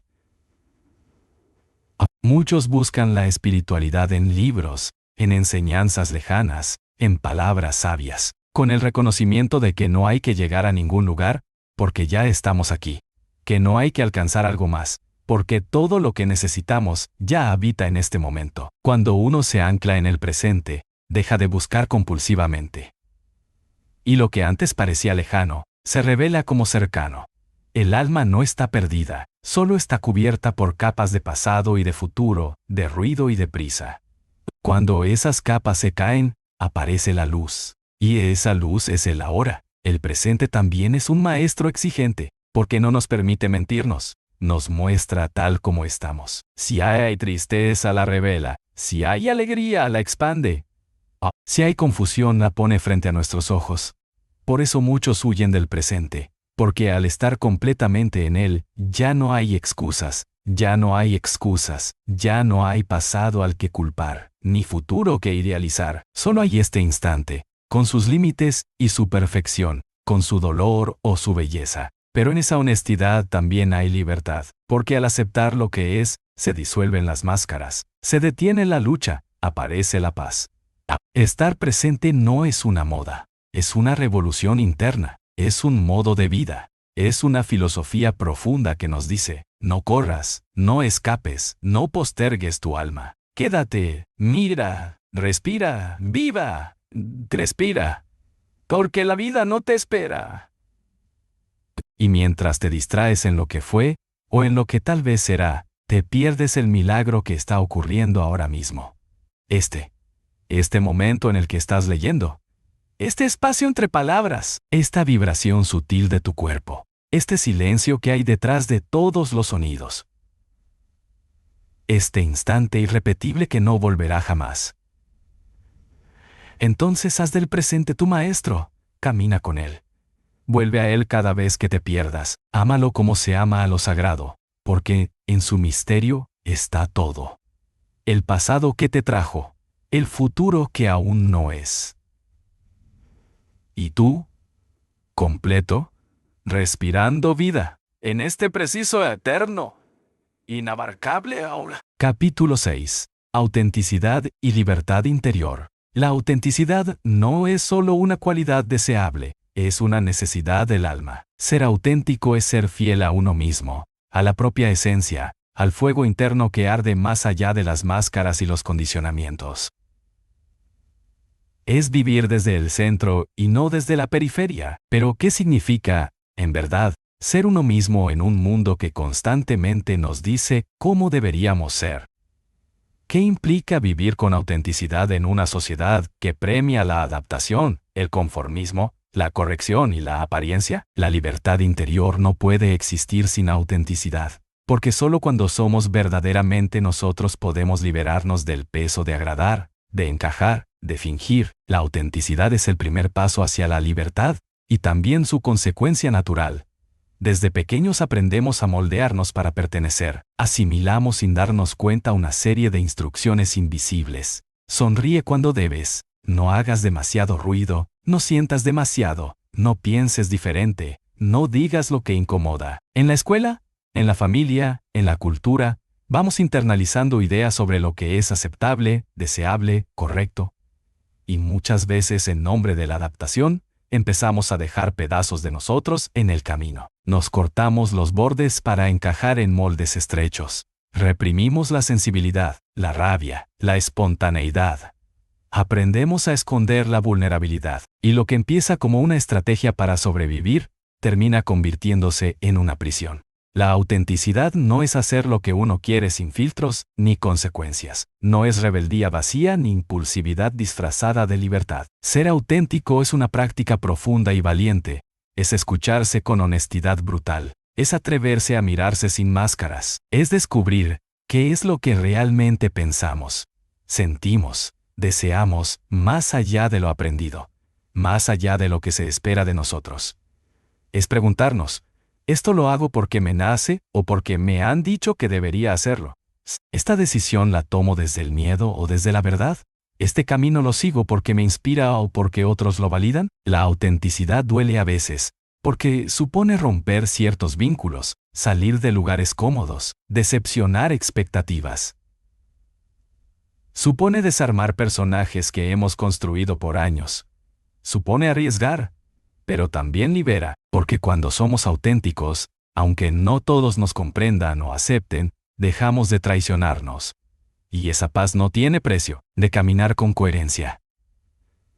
[SPEAKER 1] Muchos buscan la espiritualidad en libros, en enseñanzas lejanas, en palabras sabias, con el reconocimiento de que no hay que llegar a ningún lugar, porque ya estamos aquí, que no hay que alcanzar algo más, porque todo lo que necesitamos ya habita en este momento. Cuando uno se ancla en el presente, deja de buscar compulsivamente. Y lo que antes parecía lejano, se revela como cercano. El alma no está perdida, solo está cubierta por capas de pasado y de futuro, de ruido y de prisa. Cuando esas capas se caen, aparece la luz. Y esa luz es el ahora. El presente también es un maestro exigente, porque no nos permite mentirnos. Nos muestra tal como estamos. Si hay tristeza, la revela. Si hay alegría, la expande. Si hay confusión, la pone frente a nuestros ojos. Por eso muchos huyen del presente, porque al estar completamente en Él, ya no hay excusas, ya no hay excusas, ya no hay pasado al que culpar, ni futuro que idealizar, solo hay este instante, con sus límites y su perfección, con su dolor o su belleza. Pero en esa honestidad también hay libertad, porque al aceptar lo que es, se disuelven las máscaras, se detiene la lucha, aparece la paz. Estar presente no es una moda, es una revolución interna, es un modo de vida, es una filosofía profunda que nos dice, no corras, no escapes, no postergues tu alma, quédate, mira, respira, viva, respira, porque la vida no te espera. Y mientras te distraes en lo que fue, o en lo que tal vez será, te pierdes el milagro que está ocurriendo ahora mismo. Este momento en el que estás leyendo, este espacio entre palabras, esta vibración sutil de tu cuerpo, este silencio que hay detrás de todos los sonidos. Este instante irrepetible que no volverá jamás. Entonces haz del presente tu maestro, camina con él. Vuelve a él cada vez que te pierdas, ámalo como se ama a lo sagrado, porque en su misterio está todo. El pasado que te trajo, el futuro que aún no es. ¿Y tú? Completo, respirando vida, en este preciso eterno, inabarcable ahora. Capítulo 6. Autenticidad y libertad interior. La autenticidad no es solo una cualidad deseable, es una necesidad del alma. Ser auténtico es ser fiel a uno mismo, a la propia esencia, al fuego interno que arde más allá de las máscaras y los condicionamientos. Es vivir desde el centro y no desde la periferia. Pero, ¿qué significa, en verdad, ser uno mismo en un mundo que constantemente nos dice cómo deberíamos ser? ¿Qué implica vivir con autenticidad en una sociedad que premia la adaptación, el conformismo, la corrección y la apariencia? La libertad interior no puede existir sin autenticidad, porque solo cuando somos verdaderamente nosotros podemos liberarnos del peso de agradar, de encajar, de fingir. La autenticidad es el primer paso hacia la libertad, y también su consecuencia natural. Desde pequeños aprendemos a moldearnos para pertenecer, asimilamos sin darnos cuenta una serie de instrucciones invisibles. Sonríe cuando debes, no hagas demasiado ruido, no sientas demasiado, no pienses diferente, no digas lo que incomoda. En la escuela, en la familia, en la cultura, vamos internalizando ideas sobre lo que es aceptable, deseable, correcto. Y muchas veces en nombre de la adaptación, empezamos a dejar pedazos de nosotros en el camino. Nos cortamos los bordes para encajar en moldes estrechos. Reprimimos la sensibilidad, la rabia, la espontaneidad. Aprendemos a esconder la vulnerabilidad, y lo que empieza como una estrategia para sobrevivir, termina convirtiéndose en una prisión. La autenticidad no es hacer lo que uno quiere sin filtros ni consecuencias. No es rebeldía vacía ni impulsividad disfrazada de libertad. Ser auténtico es una práctica profunda y valiente. Es escucharse con honestidad brutal. Es atreverse a mirarse sin máscaras. Es descubrir qué es lo que realmente pensamos, sentimos, deseamos, más allá de lo aprendido, más allá de lo que se espera de nosotros. Es preguntarnos, ¿esto lo hago porque me nace o porque me han dicho que debería hacerlo? ¿Esta decisión la tomo desde el miedo o desde la verdad? ¿Este camino lo sigo porque me inspira o porque otros lo validan? La autenticidad duele a veces, porque supone romper ciertos vínculos, salir de lugares cómodos, decepcionar expectativas. Supone desarmar personajes que hemos construido por años. Supone arriesgar, pero también libera, porque cuando somos auténticos, aunque no todos nos comprendan o acepten, dejamos de traicionarnos. Y esa paz no tiene precio, de caminar con coherencia.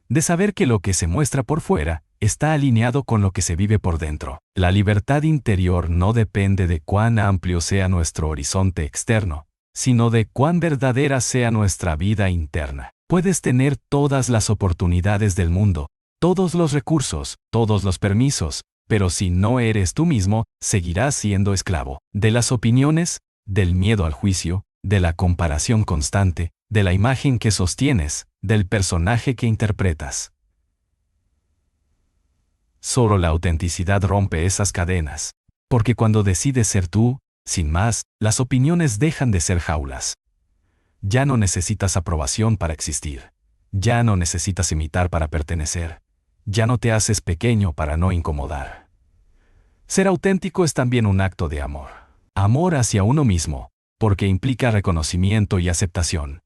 [SPEAKER 1] De saber que lo que se muestra por fuera está alineado con lo que se vive por dentro. La libertad interior no depende de cuán amplio sea nuestro horizonte externo, sino de cuán verdadera sea nuestra vida interna. Puedes tener todas las oportunidades del mundo, todos los recursos, todos los permisos, pero si no eres tú mismo, seguirás siendo esclavo de las opiniones, del miedo al juicio, de la comparación constante, de la imagen que sostienes, del personaje que interpretas. Solo la autenticidad rompe esas cadenas. Porque cuando decides ser tú, sin más, las opiniones dejan de ser jaulas. Ya no necesitas aprobación para existir. Ya no necesitas imitar para pertenecer. Ya no te haces pequeño para no incomodar. Ser auténtico es también un acto de amor. Amor hacia uno mismo, porque implica reconocimiento y aceptación.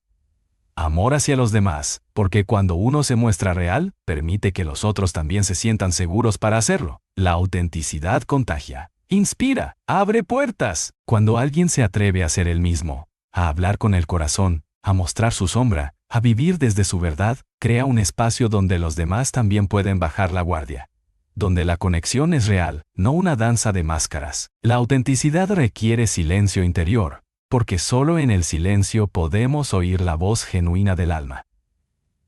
[SPEAKER 1] Amor hacia los demás, porque cuando uno se muestra real, permite que los otros también se sientan seguros para hacerlo. La autenticidad contagia, inspira, abre puertas. Cuando alguien se atreve a ser él mismo, a hablar con el corazón, a mostrar su sombra, a vivir desde su verdad, crea un espacio donde los demás también pueden bajar la guardia. Donde la conexión es real, no una danza de máscaras. La autenticidad requiere silencio interior, porque solo en el silencio podemos oír la voz genuina del alma.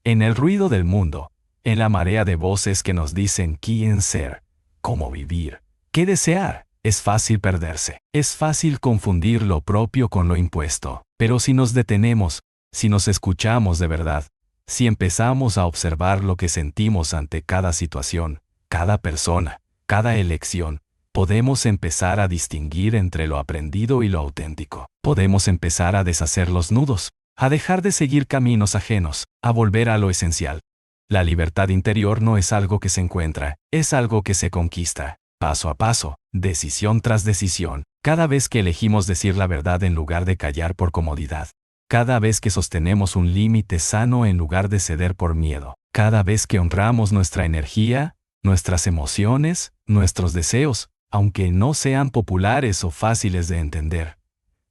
[SPEAKER 1] En el ruido del mundo, en la marea de voces que nos dicen quién ser, cómo vivir, qué desear, es fácil perderse. Es fácil confundir lo propio con lo impuesto. Pero si nos detenemos, si nos escuchamos de verdad, si empezamos a observar lo que sentimos ante cada situación, cada persona, cada elección, podemos empezar a distinguir entre lo aprendido y lo auténtico. Podemos empezar a deshacer los nudos, a dejar de seguir caminos ajenos, a volver a lo esencial. La libertad interior no es algo que se encuentra, es algo que se conquista, paso a paso, decisión tras decisión, cada vez que elegimos decir la verdad en lugar de callar por comodidad. Cada vez que sostenemos un límite sano en lugar de ceder por miedo. Cada vez que honramos nuestra energía, nuestras emociones, nuestros deseos, aunque no sean populares o fáciles de entender.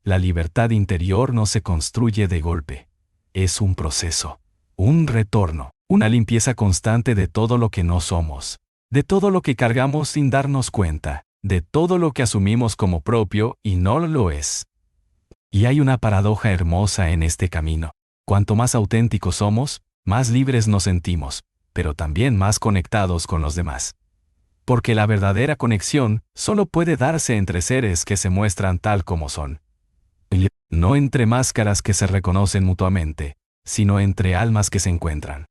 [SPEAKER 1] La libertad interior no se construye de golpe. Es un proceso, un retorno, una limpieza constante de todo lo que no somos, de todo lo que cargamos sin darnos cuenta, de todo lo que asumimos como propio y no lo es. Y hay una paradoja hermosa en este camino. Cuanto más auténticos somos, más libres nos sentimos, pero también más conectados con los demás. Porque la verdadera conexión solo puede darse entre seres que se muestran tal como son. No entre máscaras que se reconocen mutuamente, sino entre almas que se encuentran.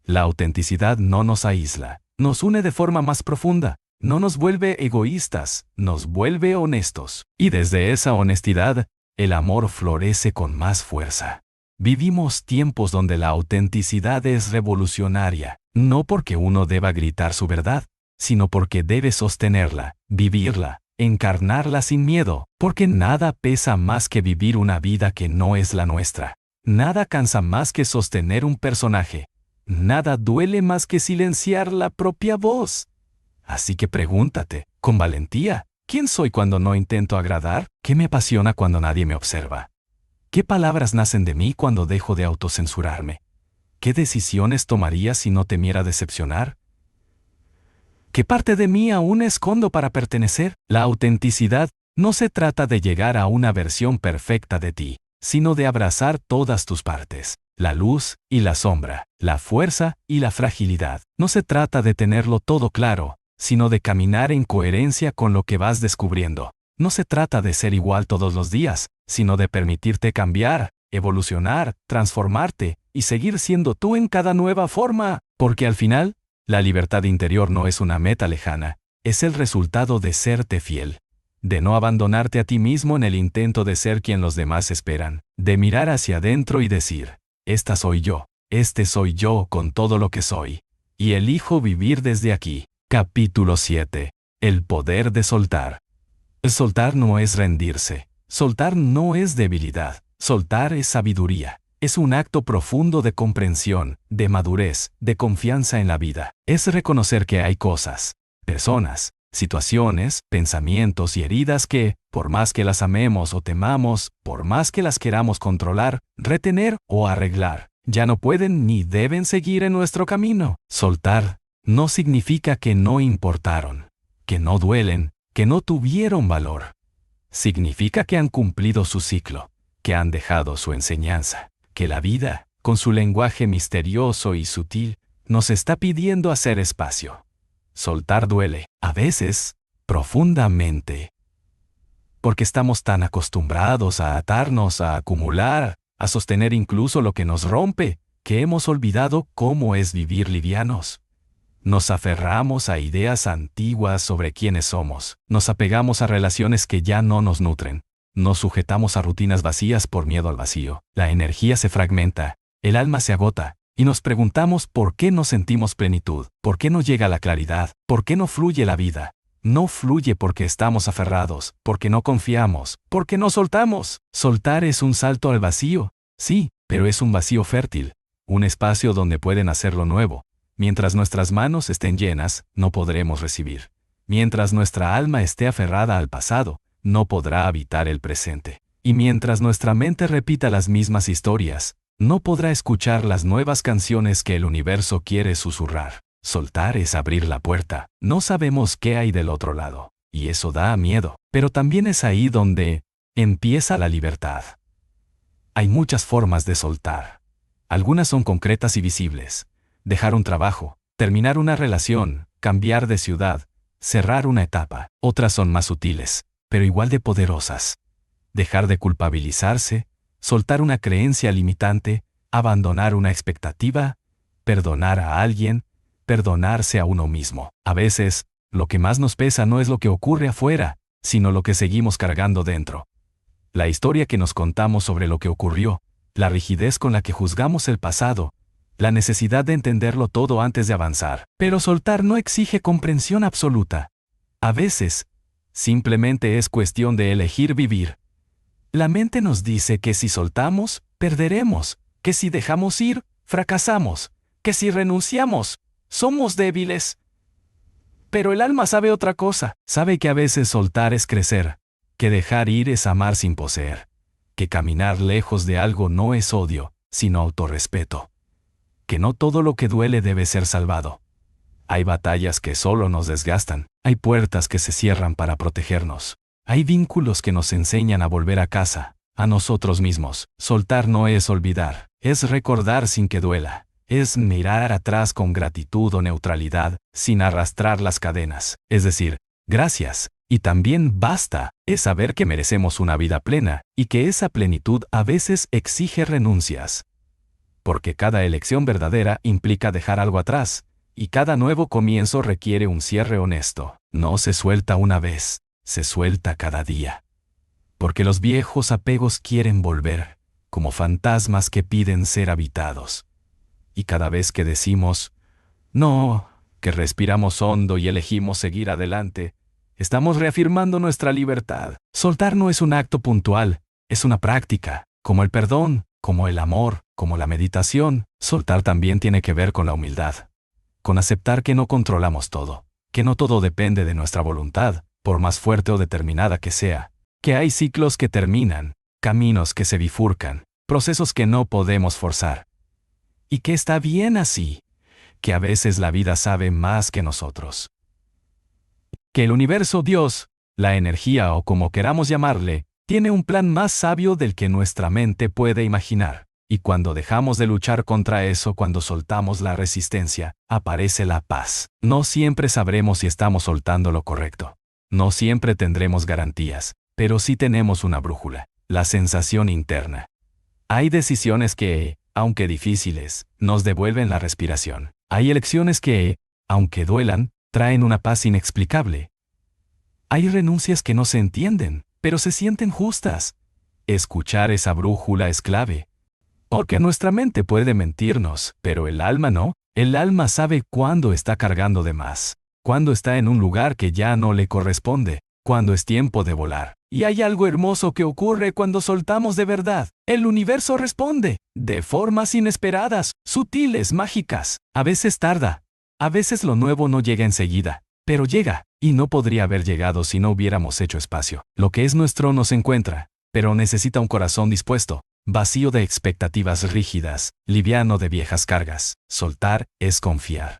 [SPEAKER 1] La autenticidad no nos aísla, nos une de forma más profunda, no nos vuelve egoístas, nos vuelve honestos. Y desde esa honestidad, el amor florece con más fuerza. Vivimos tiempos donde la autenticidad es revolucionaria, no porque uno deba gritar su verdad, sino porque debe sostenerla, vivirla, encarnarla sin miedo, porque nada pesa más que vivir una vida que no es la nuestra. Nada cansa más que sostener un personaje. Nada duele más que silenciar la propia voz. Así que pregúntate, con valentía, ¿quién soy cuando no intento agradar? ¿Qué me apasiona cuando nadie me observa? ¿Qué palabras nacen de mí cuando dejo de autocensurarme? ¿Qué decisiones tomaría si no temiera decepcionar? ¿Qué parte de mí aún escondo para pertenecer? La autenticidad no se trata de llegar a una versión perfecta de ti, sino de abrazar todas tus partes, la luz y la sombra, la fuerza y la fragilidad. No se trata de tenerlo todo claro, sino de caminar en coherencia con lo que vas descubriendo. No se trata de ser igual todos los días, sino de permitirte cambiar, evolucionar, transformarte y seguir siendo tú en cada nueva forma, porque al final, la libertad interior no es una meta lejana, es el resultado de serte fiel, de no abandonarte a ti mismo en el intento de ser quien los demás esperan, de mirar hacia adentro y decir, esta soy yo, este soy yo con todo lo que soy, y elijo vivir desde aquí. Capítulo 7. El poder de soltar. Soltar no es rendirse, soltar no es debilidad, soltar es sabiduría. Es un acto profundo de comprensión, de madurez, de confianza en la vida. Es reconocer que hay cosas, personas, situaciones, pensamientos y heridas que, por más que las amemos o temamos, por más que las queramos controlar, retener o arreglar, ya no pueden ni deben seguir en nuestro camino. Soltar no significa que no importaron, que no duelen, que no tuvieron valor. Significa que han cumplido su ciclo, que han dejado su enseñanza, que la vida, con su lenguaje misterioso y sutil, nos está pidiendo hacer espacio. Soltar duele, a veces, profundamente. Porque estamos tan acostumbrados a atarnos, a acumular, a sostener incluso lo que nos rompe, que hemos olvidado cómo es vivir livianos. Nos aferramos a ideas antiguas sobre quiénes somos. Nos apegamos a relaciones que ya no nos nutren. Nos sujetamos a rutinas vacías por miedo al vacío. La energía se fragmenta, el alma se agota, y nos preguntamos por qué no sentimos plenitud, por qué no llega la claridad, por qué no fluye la vida. No fluye porque estamos aferrados, porque no confiamos, porque no soltamos. Soltar es un salto al vacío, sí, pero es un vacío fértil, un espacio donde pueden hacer lo nuevo. Mientras nuestras manos estén llenas, no podremos recibir. Mientras nuestra alma esté aferrada al pasado, no podrá habitar el presente. Y mientras nuestra mente repita las mismas historias, no podrá escuchar las nuevas canciones que el universo quiere susurrar. Soltar es abrir la puerta. No sabemos qué hay del otro lado, y eso da miedo. Pero también es ahí donde empieza la libertad. Hay muchas formas de soltar. Algunas son concretas y visibles. Dejar un trabajo, terminar una relación, cambiar de ciudad, cerrar una etapa. Otras son más sutiles, pero igual de poderosas. Dejar de culpabilizarse, soltar una creencia limitante, abandonar una expectativa, perdonar a alguien, perdonarse a uno mismo. A veces, lo que más nos pesa no es lo que ocurre afuera, sino lo que seguimos cargando dentro. La historia que nos contamos sobre lo que ocurrió, la rigidez con la que juzgamos el pasado, la necesidad de entenderlo todo antes de avanzar. Pero soltar no exige comprensión absoluta. A veces, simplemente es cuestión de elegir vivir. La mente nos dice que si soltamos, perderemos, que si dejamos ir, fracasamos, que si renunciamos, somos débiles. Pero el alma sabe otra cosa. Sabe que a veces soltar es crecer, que dejar ir es amar sin poseer, que caminar lejos de algo no es odio, sino autorrespeto. Que no todo lo que duele debe ser salvado. Hay batallas que solo nos desgastan, hay puertas que se cierran para protegernos. Hay vínculos que nos enseñan a volver a casa, a nosotros mismos. Soltar no es olvidar, es recordar sin que duela. Es mirar atrás con gratitud o neutralidad, sin arrastrar las cadenas. Es decir, gracias, y también basta. Es saber que merecemos una vida plena, y que esa plenitud a veces exige renuncias. Porque cada elección verdadera implica dejar algo atrás, y cada nuevo comienzo requiere un cierre honesto. No se suelta una vez, se suelta cada día. Porque los viejos apegos quieren volver, como fantasmas que piden ser habitados. Y cada vez que decimos, no, que respiramos hondo y elegimos seguir adelante, estamos reafirmando nuestra libertad. Soltar no es un acto puntual, es una práctica, como el perdón, como el amor, como la meditación. Soltar también tiene que ver con la humildad, con aceptar que no controlamos todo, que no todo depende de nuestra voluntad, por más fuerte o determinada que sea, que hay ciclos que terminan, caminos que se bifurcan, procesos que no podemos forzar. Y que está bien así, que a veces la vida sabe más que nosotros. Que el universo, Dios, la energía o como queramos llamarle, tiene un plan más sabio del que nuestra mente puede imaginar. Y cuando dejamos de luchar contra eso, cuando soltamos la resistencia, aparece la paz. No siempre sabremos si estamos soltando lo correcto. No siempre tendremos garantías, pero sí tenemos una brújula, la sensación interna. Hay decisiones que, aunque difíciles, nos devuelven la respiración. Hay elecciones que, aunque duelan, traen una paz inexplicable. Hay renuncias que no se entienden, pero se sienten justas. Escuchar esa brújula es clave. Porque nuestra mente puede mentirnos, pero el alma no. El alma sabe cuándo está cargando de más, cuándo está en un lugar que ya no le corresponde, cuándo es tiempo de volar. Y hay algo hermoso que ocurre cuando soltamos de verdad. El universo responde, de formas inesperadas, sutiles, mágicas. A veces tarda, a veces lo nuevo no llega enseguida, pero llega, y no podría haber llegado si no hubiéramos hecho espacio. Lo que es nuestro nos encuentra, pero necesita un corazón dispuesto, vacío de expectativas rígidas, liviano de viejas cargas. Soltar es confiar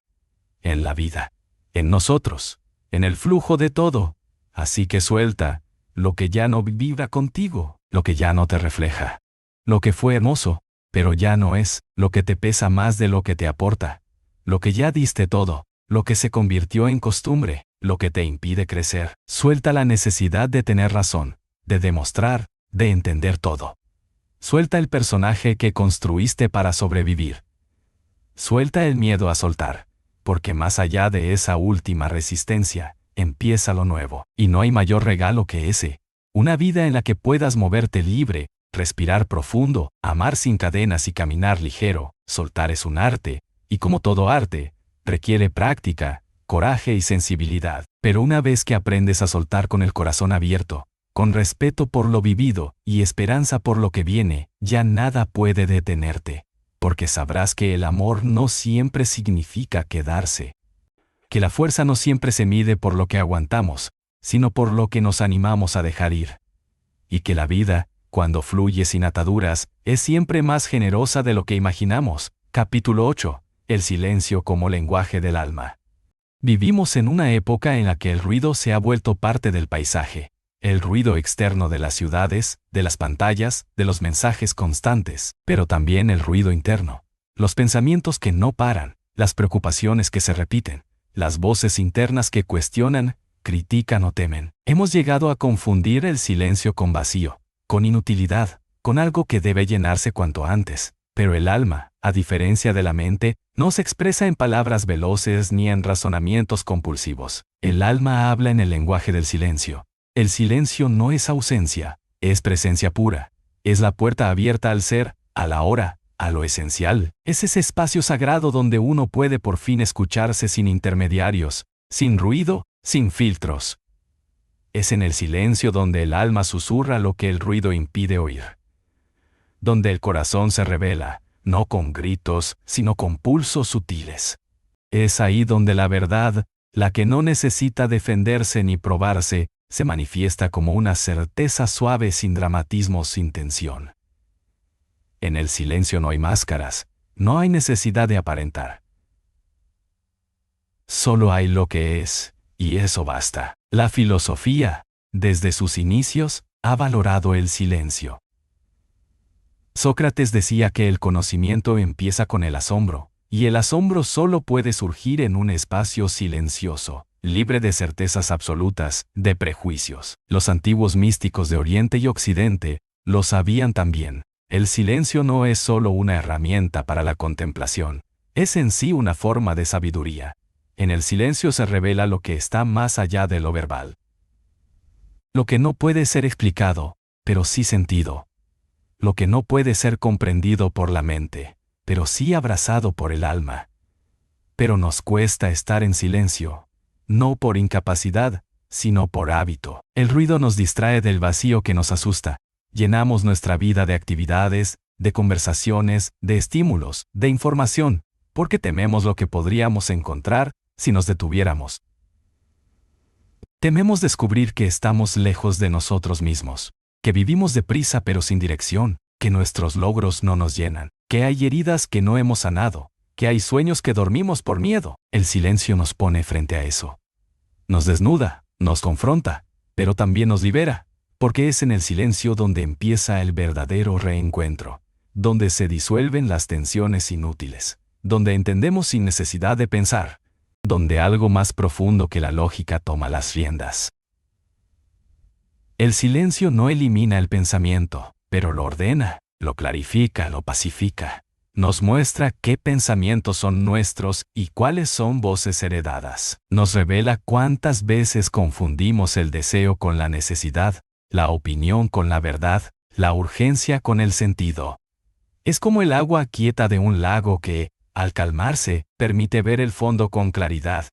[SPEAKER 1] en la vida, en nosotros, en el flujo de todo. Así que suelta lo que ya no vibra contigo, lo que ya no te refleja, lo que fue hermoso, pero ya no es, lo que te pesa más de lo que te aporta, lo que ya diste todo, lo que se convirtió en costumbre, lo que te impide crecer. Suelta la necesidad de tener razón, de demostrar, de entender todo. Suelta el personaje que construiste para sobrevivir. Suelta el miedo a soltar, porque más allá de esa última resistencia, empieza lo nuevo. Y no hay mayor regalo que ese. Una vida en la que puedas moverte libre, respirar profundo, amar sin cadenas y caminar ligero. Soltar es un arte, y como todo arte, requiere práctica, coraje y sensibilidad. Pero una vez que aprendes a soltar con el corazón abierto, con respeto por lo vivido y esperanza por lo que viene, ya nada puede detenerte, porque sabrás que el amor no siempre significa quedarse, que la fuerza no siempre se mide por lo que aguantamos, sino por lo que nos animamos a dejar ir, y que la vida, cuando fluye sin ataduras, es siempre más generosa de lo que imaginamos. Capítulo 8. El silencio como lenguaje del alma. Vivimos en una época en la que el ruido se ha vuelto parte del paisaje. El ruido externo de las ciudades, de las pantallas, de los mensajes constantes, pero también el ruido interno. Los pensamientos que no paran, las preocupaciones que se repiten, las voces internas que cuestionan, critican o temen. Hemos llegado a confundir el silencio con vacío, con inutilidad, con algo que debe llenarse cuanto antes. Pero el alma, a diferencia de la mente, no se expresa en palabras veloces ni en razonamientos compulsivos. El alma habla en el lenguaje del silencio. El silencio no es ausencia, es presencia pura. Es la puerta abierta al ser, a la hora, a lo esencial. Es ese espacio sagrado donde uno puede por fin escucharse sin intermediarios, sin ruido, sin filtros. Es en el silencio donde el alma susurra lo que el ruido impide oír. Donde el corazón se revela, no con gritos, sino con pulsos sutiles. Es ahí donde la verdad, la que no necesita defenderse ni probarse, se manifiesta como una certeza suave sin dramatismo, sin tensión. En el silencio no hay máscaras, no hay necesidad de aparentar. Solo hay lo que es, y eso basta. La filosofía, desde sus inicios, ha valorado el silencio. Sócrates decía que el conocimiento empieza con el asombro, y el asombro solo puede surgir en un espacio silencioso, libre de certezas absolutas, de prejuicios. Los antiguos místicos de Oriente y Occidente lo sabían también. El silencio no es solo una herramienta para la contemplación, es en sí una forma de sabiduría. En el silencio se revela lo que está más allá de lo verbal. Lo que no puede ser explicado, pero sí sentido. Lo que no puede ser comprendido por la mente, pero sí abrazado por el alma. Pero nos cuesta estar en silencio, no por incapacidad, sino por hábito. El ruido nos distrae del vacío que nos asusta. Llenamos nuestra vida de actividades, de conversaciones, de estímulos, de información, porque tememos lo que podríamos encontrar si nos detuviéramos. Tememos descubrir que estamos lejos de nosotros mismos, que vivimos deprisa pero sin dirección, que nuestros logros no nos llenan, que hay heridas que no hemos sanado, que hay sueños que dormimos por miedo. El silencio nos pone frente a eso. Nos desnuda, nos confronta, pero también nos libera, porque es en el silencio donde empieza el verdadero reencuentro, donde se disuelven las tensiones inútiles, donde entendemos sin necesidad de pensar, donde algo más profundo que la lógica toma las riendas. El silencio no elimina el pensamiento, pero lo ordena, lo clarifica, lo pacifica. Nos muestra qué pensamientos son nuestros y cuáles son voces heredadas. Nos revela cuántas veces confundimos el deseo con la necesidad, la opinión con la verdad, la urgencia con el sentido. Es como el agua quieta de un lago que, al calmarse, permite ver el fondo con claridad.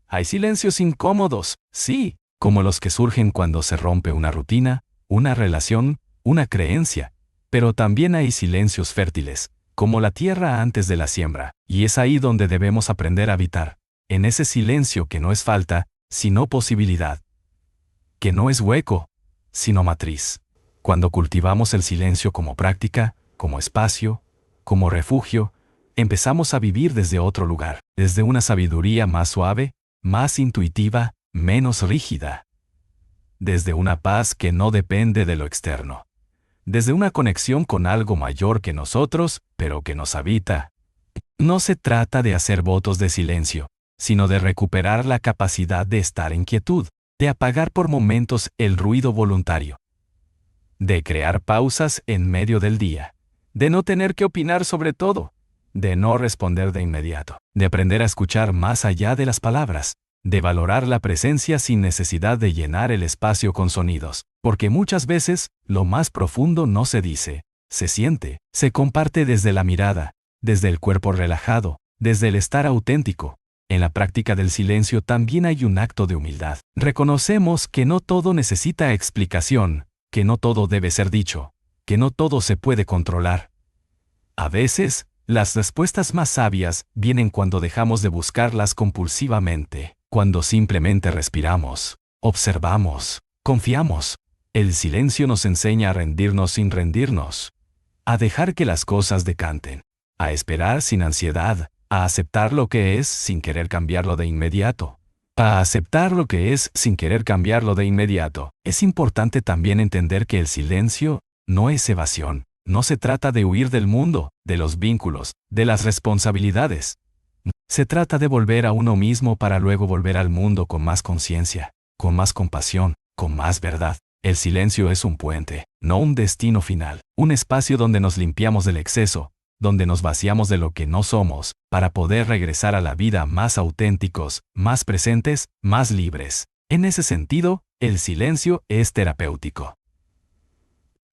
[SPEAKER 1] Hay silencios incómodos, sí, como los que surgen cuando se rompe una rutina, una relación, una creencia, pero también hay silencios fértiles, como la tierra antes de la siembra, y es ahí donde debemos aprender a habitar, en ese silencio que no es falta, sino posibilidad, que no es hueco, sino matriz. Cuando cultivamos el silencio como práctica, como espacio, como refugio, empezamos a vivir desde otro lugar, desde una sabiduría más suave, más intuitiva, menos rígida. Desde una paz que no depende de lo externo. Desde una conexión con algo mayor que nosotros, pero que nos habita. No se trata de hacer votos de silencio, sino de recuperar la capacidad de estar en quietud, de apagar por momentos el ruido voluntario, de crear pausas en medio del día, de no tener que opinar sobre todo, de no responder de inmediato, de aprender a escuchar más allá de las palabras, de valorar la presencia sin necesidad de llenar el espacio con sonidos, porque muchas veces lo más profundo no se dice, se siente, se comparte desde la mirada, desde el cuerpo relajado, desde el estar auténtico. En la práctica del silencio también hay un acto de humildad. Reconocemos que no todo necesita explicación, que no todo debe ser dicho, que no todo se puede controlar. A veces, las respuestas más sabias vienen cuando dejamos de buscarlas compulsivamente, cuando simplemente respiramos, observamos, confiamos. El silencio nos enseña a rendirnos sin rendirnos, a dejar que las cosas decanten, a esperar sin ansiedad, a aceptar lo que es sin querer cambiarlo de inmediato. A aceptar lo que es sin querer cambiarlo de inmediato. Es importante también entender que el silencio no es evasión. No se trata de huir del mundo, de los vínculos, de las responsabilidades. Se trata de volver a uno mismo para luego volver al mundo con más conciencia, con más compasión, con más verdad. El silencio es un puente, no un destino final, un espacio donde nos limpiamos del exceso, donde nos vaciamos de lo que no somos, para poder regresar a la vida más auténticos, más presentes, más libres. En ese sentido, el silencio es terapéutico.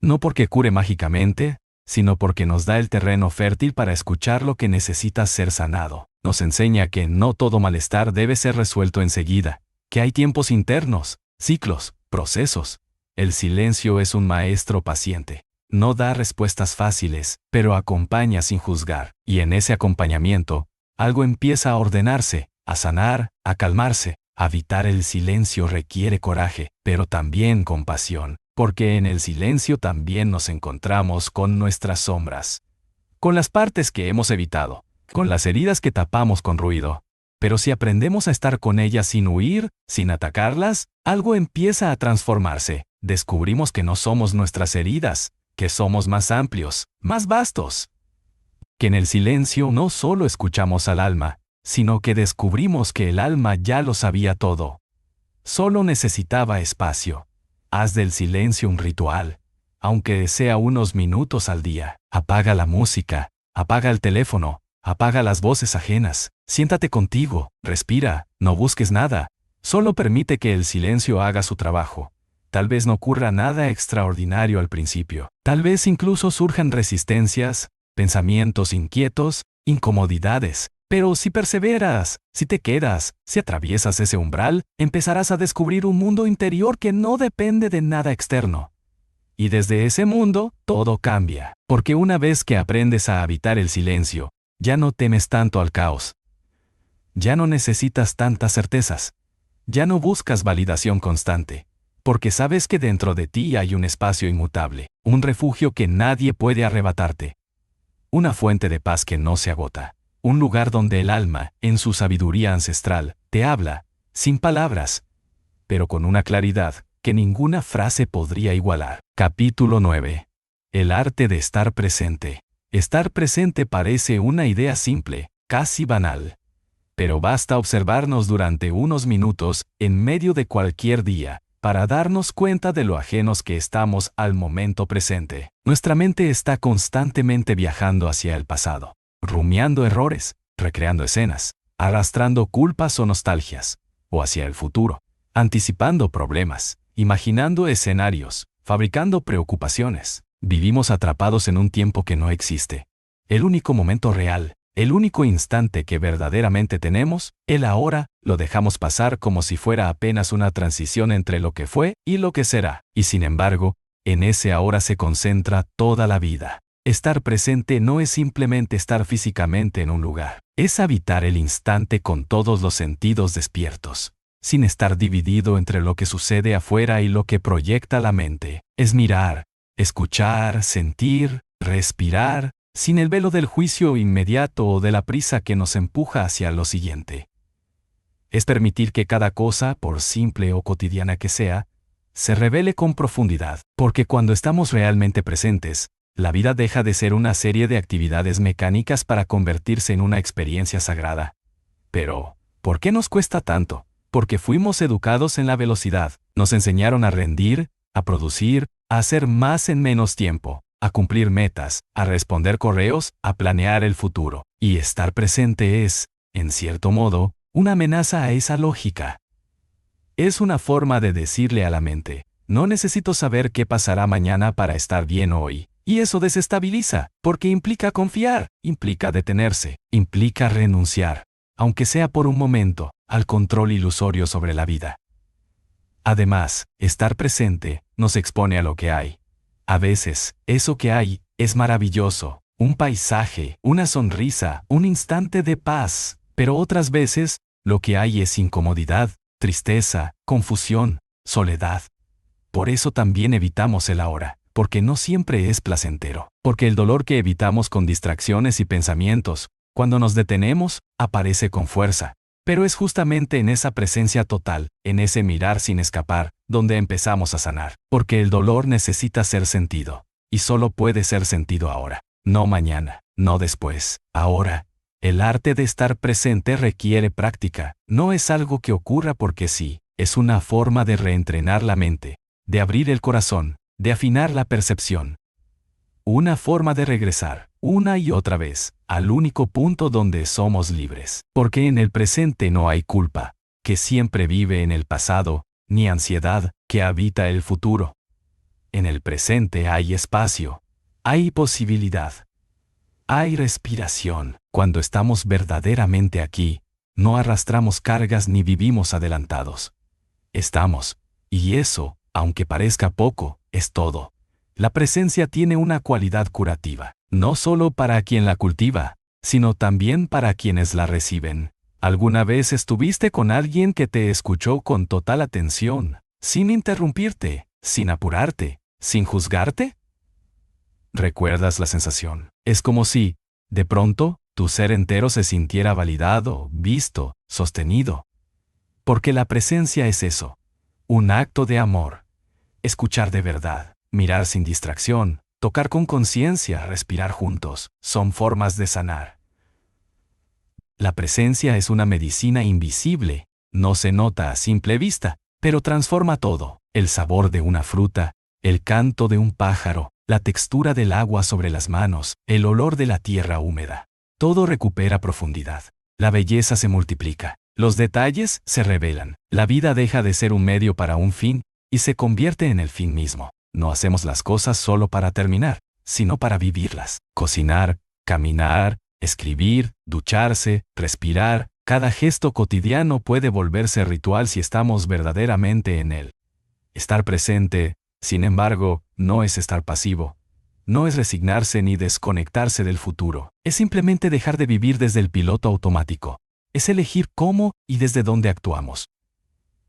[SPEAKER 1] No porque cure mágicamente, sino porque nos da el terreno fértil para escuchar lo que necesita ser sanado. Nos enseña que no todo malestar debe ser resuelto enseguida, que hay tiempos internos, ciclos, procesos. El silencio es un maestro paciente. No da respuestas fáciles, pero acompaña sin juzgar. Y en ese acompañamiento, algo empieza a ordenarse, a sanar, a calmarse. Habitar el silencio requiere coraje, pero también compasión, porque en el silencio también nos encontramos con nuestras sombras, con las partes que hemos evitado, con las heridas que tapamos con ruido. Pero si aprendemos a estar con ellas sin huir, sin atacarlas, algo empieza a transformarse. Descubrimos que no somos nuestras heridas, que somos más amplios, más vastos. Que en el silencio no solo escuchamos al alma, sino que descubrimos que el alma ya lo sabía todo. Solo necesitaba espacio. Haz del silencio un ritual, aunque sea unos minutos al día. Apaga la música, apaga el teléfono, apaga las voces ajenas. Siéntate contigo, respira, no busques nada. Solo permite que el silencio haga su trabajo. Tal vez no ocurra nada extraordinario al principio. Tal vez incluso surjan resistencias, pensamientos inquietos, incomodidades. Pero si perseveras, si te quedas, si atraviesas ese umbral, empezarás a descubrir un mundo interior que no depende de nada externo. Y desde ese mundo, todo cambia. Porque una vez que aprendes a habitar el silencio, ya no temes tanto al caos. Ya no necesitas tantas certezas. Ya no buscas validación constante. Porque sabes que dentro de ti hay un espacio inmutable, un refugio que nadie puede arrebatarte. Una fuente de paz que no se agota. Un lugar donde el alma, en su sabiduría ancestral, te habla, sin palabras, pero con una claridad que ninguna frase podría igualar. Capítulo 9. El arte de estar presente. Estar presente parece una idea simple, casi banal. Pero basta observarnos durante unos minutos, en medio de cualquier día, para darnos cuenta de lo ajenos que estamos al momento presente. Nuestra mente está constantemente viajando hacia el pasado, rumiando errores, recreando escenas, arrastrando culpas o nostalgias, o hacia el futuro, anticipando problemas, imaginando escenarios, fabricando preocupaciones. Vivimos atrapados en un tiempo que no existe. El único momento real, el único instante que verdaderamente tenemos, el ahora, lo dejamos pasar como si fuera apenas una transición entre lo que fue y lo que será. Y sin embargo, en ese ahora se concentra toda la vida. Estar presente no es simplemente estar físicamente en un lugar. Es habitar el instante con todos los sentidos despiertos, sin estar dividido entre lo que sucede afuera y lo que proyecta la mente. Es mirar, escuchar, sentir, respirar, sin el velo del juicio inmediato o de la prisa que nos empuja hacia lo siguiente. Es permitir que cada cosa, por simple o cotidiana que sea, se revele con profundidad, porque cuando estamos realmente presentes, la vida deja de ser una serie de actividades mecánicas para convertirse en una experiencia sagrada. Pero, ¿por qué nos cuesta tanto? Porque fuimos educados en la velocidad, nos enseñaron a rendir, a producir, a hacer más en menos tiempo, a cumplir metas, a responder correos, a planear el futuro. Y estar presente es, en cierto modo, una amenaza a esa lógica. Es una forma de decirle a la mente, no necesito saber qué pasará mañana para estar bien hoy. Y eso desestabiliza, porque implica confiar, implica detenerse, implica renunciar, aunque sea por un momento, al control ilusorio sobre la vida. Además, estar presente nos expone a lo que hay. A veces, eso que hay es maravilloso, un paisaje, una sonrisa, un instante de paz, pero otras veces, lo que hay es incomodidad, tristeza, confusión, soledad. Por eso también evitamos el ahora, porque no siempre es placentero, porque el dolor que evitamos con distracciones y pensamientos, cuando nos detenemos, aparece con fuerza. Pero es justamente en esa presencia total, en ese mirar sin escapar, donde empezamos a sanar, porque el dolor necesita ser sentido, y solo puede ser sentido ahora, no mañana, no después, ahora. El arte de estar presente requiere práctica, no es algo que ocurra porque sí, es una forma de reentrenar la mente, de abrir el corazón, de afinar la percepción. Una forma de regresar, una y otra vez, al único punto donde somos libres. Porque en el presente no hay culpa, que siempre vive en el pasado, ni ansiedad, que habita el futuro. En el presente hay espacio, hay posibilidad, hay respiración. Cuando estamos verdaderamente aquí, no arrastramos cargas ni vivimos adelantados. Estamos, y eso, aunque parezca poco, es todo. La presencia tiene una cualidad curativa, no solo para quien la cultiva, sino también para quienes la reciben. ¿Alguna vez estuviste con alguien que te escuchó con total atención, sin interrumpirte, sin apurarte, sin juzgarte? ¿Recuerdas la sensación? Es como si, de pronto, tu ser entero se sintiera validado, visto, sostenido. Porque la presencia es eso, un acto de amor. Escuchar de verdad. Mirar sin distracción, tocar con conciencia, respirar juntos, son formas de sanar. La presencia es una medicina invisible, no se nota a simple vista, pero transforma todo, el sabor de una fruta, el canto de un pájaro, la textura del agua sobre las manos, el olor de la tierra húmeda. Todo recupera profundidad. La belleza se multiplica, los detalles se revelan, la vida deja de ser un medio para un fin y se convierte en el fin mismo. No hacemos las cosas solo para terminar, sino para vivirlas. Cocinar, caminar, escribir, ducharse, respirar, cada gesto cotidiano puede volverse ritual si estamos verdaderamente en él. Estar presente, sin embargo, no es estar pasivo. No es resignarse ni desconectarse del futuro. Es simplemente dejar de vivir desde el piloto automático. Es elegir cómo y desde dónde actuamos.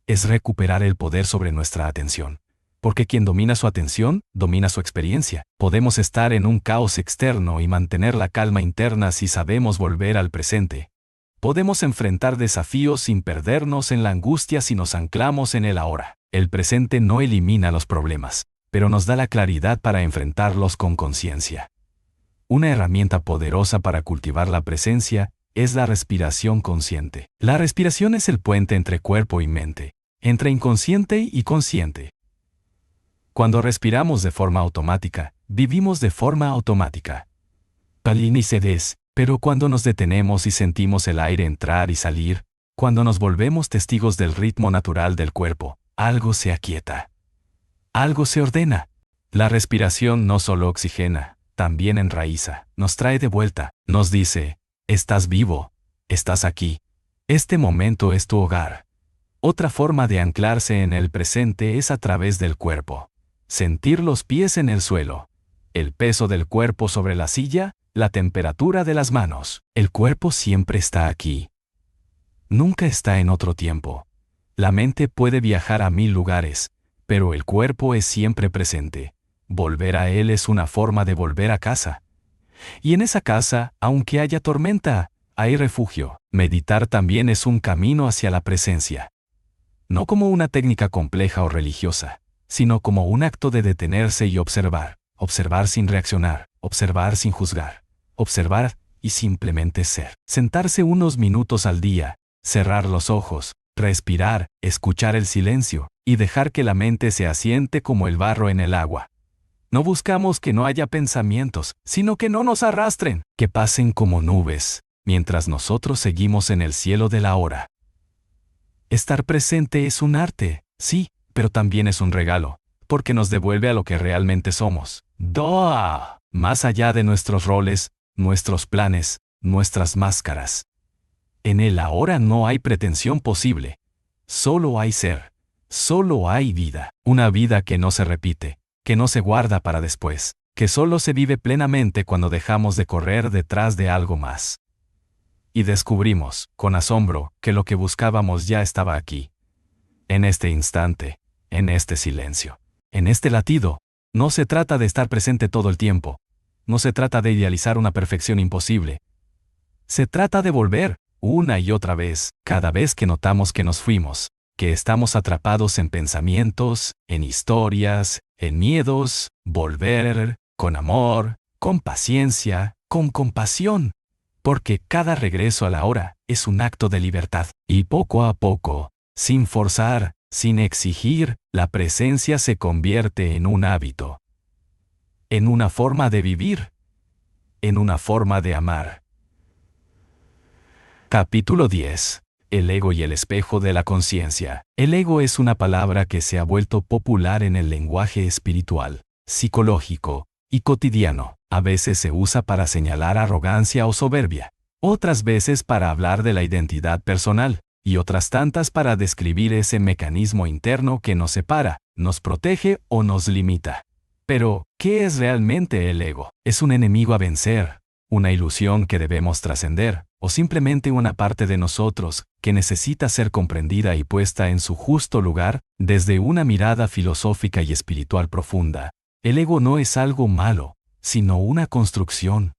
[SPEAKER 1] Es recuperar el poder sobre nuestra atención. Porque quien domina su atención, domina su experiencia. Podemos estar en un caos externo y mantener la calma interna si sabemos volver al presente. Podemos enfrentar desafíos sin perdernos en la angustia si nos anclamos en el ahora. El presente no elimina los problemas, pero nos da la claridad para enfrentarlos con conciencia. Una herramienta poderosa para cultivar la presencia es la respiración consciente. La respiración es el puente entre cuerpo y mente, entre inconsciente y consciente. Cuando respiramos de forma automática, vivimos de forma automática. Palini cedes, pero cuando nos detenemos y sentimos el aire entrar y salir, cuando nos volvemos testigos del ritmo natural del cuerpo, algo se aquieta. Algo se ordena. La respiración no solo oxigena, también enraiza, nos trae de vuelta, nos dice, estás vivo, estás aquí. Este momento es tu hogar. Otra forma de anclarse en el presente es a través del cuerpo. Sentir los pies en el suelo, el peso del cuerpo sobre la silla, la temperatura de las manos. El cuerpo siempre está aquí. Nunca está en otro tiempo. La mente puede viajar a 1000 lugares, pero el cuerpo es siempre presente. Volver a él es una forma de volver a casa. Y en esa casa, aunque haya tormenta, hay refugio. Meditar también es un camino hacia la presencia. No como una técnica compleja o religiosa, sino como un acto de detenerse y observar. Observar sin reaccionar, observar sin juzgar, observar y simplemente ser. Sentarse unos minutos al día, cerrar los ojos, respirar, escuchar el silencio y dejar que la mente se asiente como el barro en el agua. No buscamos que no haya pensamientos, sino que no nos arrastren, que pasen como nubes, mientras nosotros seguimos en el cielo de la hora. Estar presente es un arte, sí, pero también es un regalo, porque nos devuelve a lo que realmente somos. ¡Doa! Más allá de nuestros roles, nuestros planes, nuestras máscaras. En el ahora no hay pretensión posible. Solo hay ser. Solo hay vida. Una vida que no se repite, que no se guarda para después, que solo se vive plenamente cuando dejamos de correr detrás de algo más. Y descubrimos, con asombro, que lo que buscábamos ya estaba aquí. En este instante, en este silencio, en este latido. No se trata de estar presente todo el tiempo. No se trata de idealizar una perfección imposible. Se trata de volver, una y otra vez, cada vez que notamos que nos fuimos, que estamos atrapados en pensamientos, en historias, en miedos, volver, con amor, con paciencia, con compasión. Porque cada regreso a la hora es un acto de libertad. Y poco a poco, sin forzar, sin exigir, la presencia se convierte en un hábito. En una forma de vivir. En una forma de amar. Capítulo 10. El ego y el espejo de la conciencia. El ego es una palabra que se ha vuelto popular en el lenguaje espiritual, psicológico y cotidiano. A veces se usa para señalar arrogancia o soberbia, otras veces para hablar de la identidad personal, y otras tantas para describir ese mecanismo interno que nos separa, nos protege o nos limita. Pero, ¿qué es realmente el ego? ¿Es un enemigo a vencer? ¿Una ilusión que debemos trascender? ¿O simplemente una parte de nosotros que necesita ser comprendida y puesta en su justo lugar? Desde una mirada filosófica y espiritual profunda, el ego no es algo malo, sino una construcción.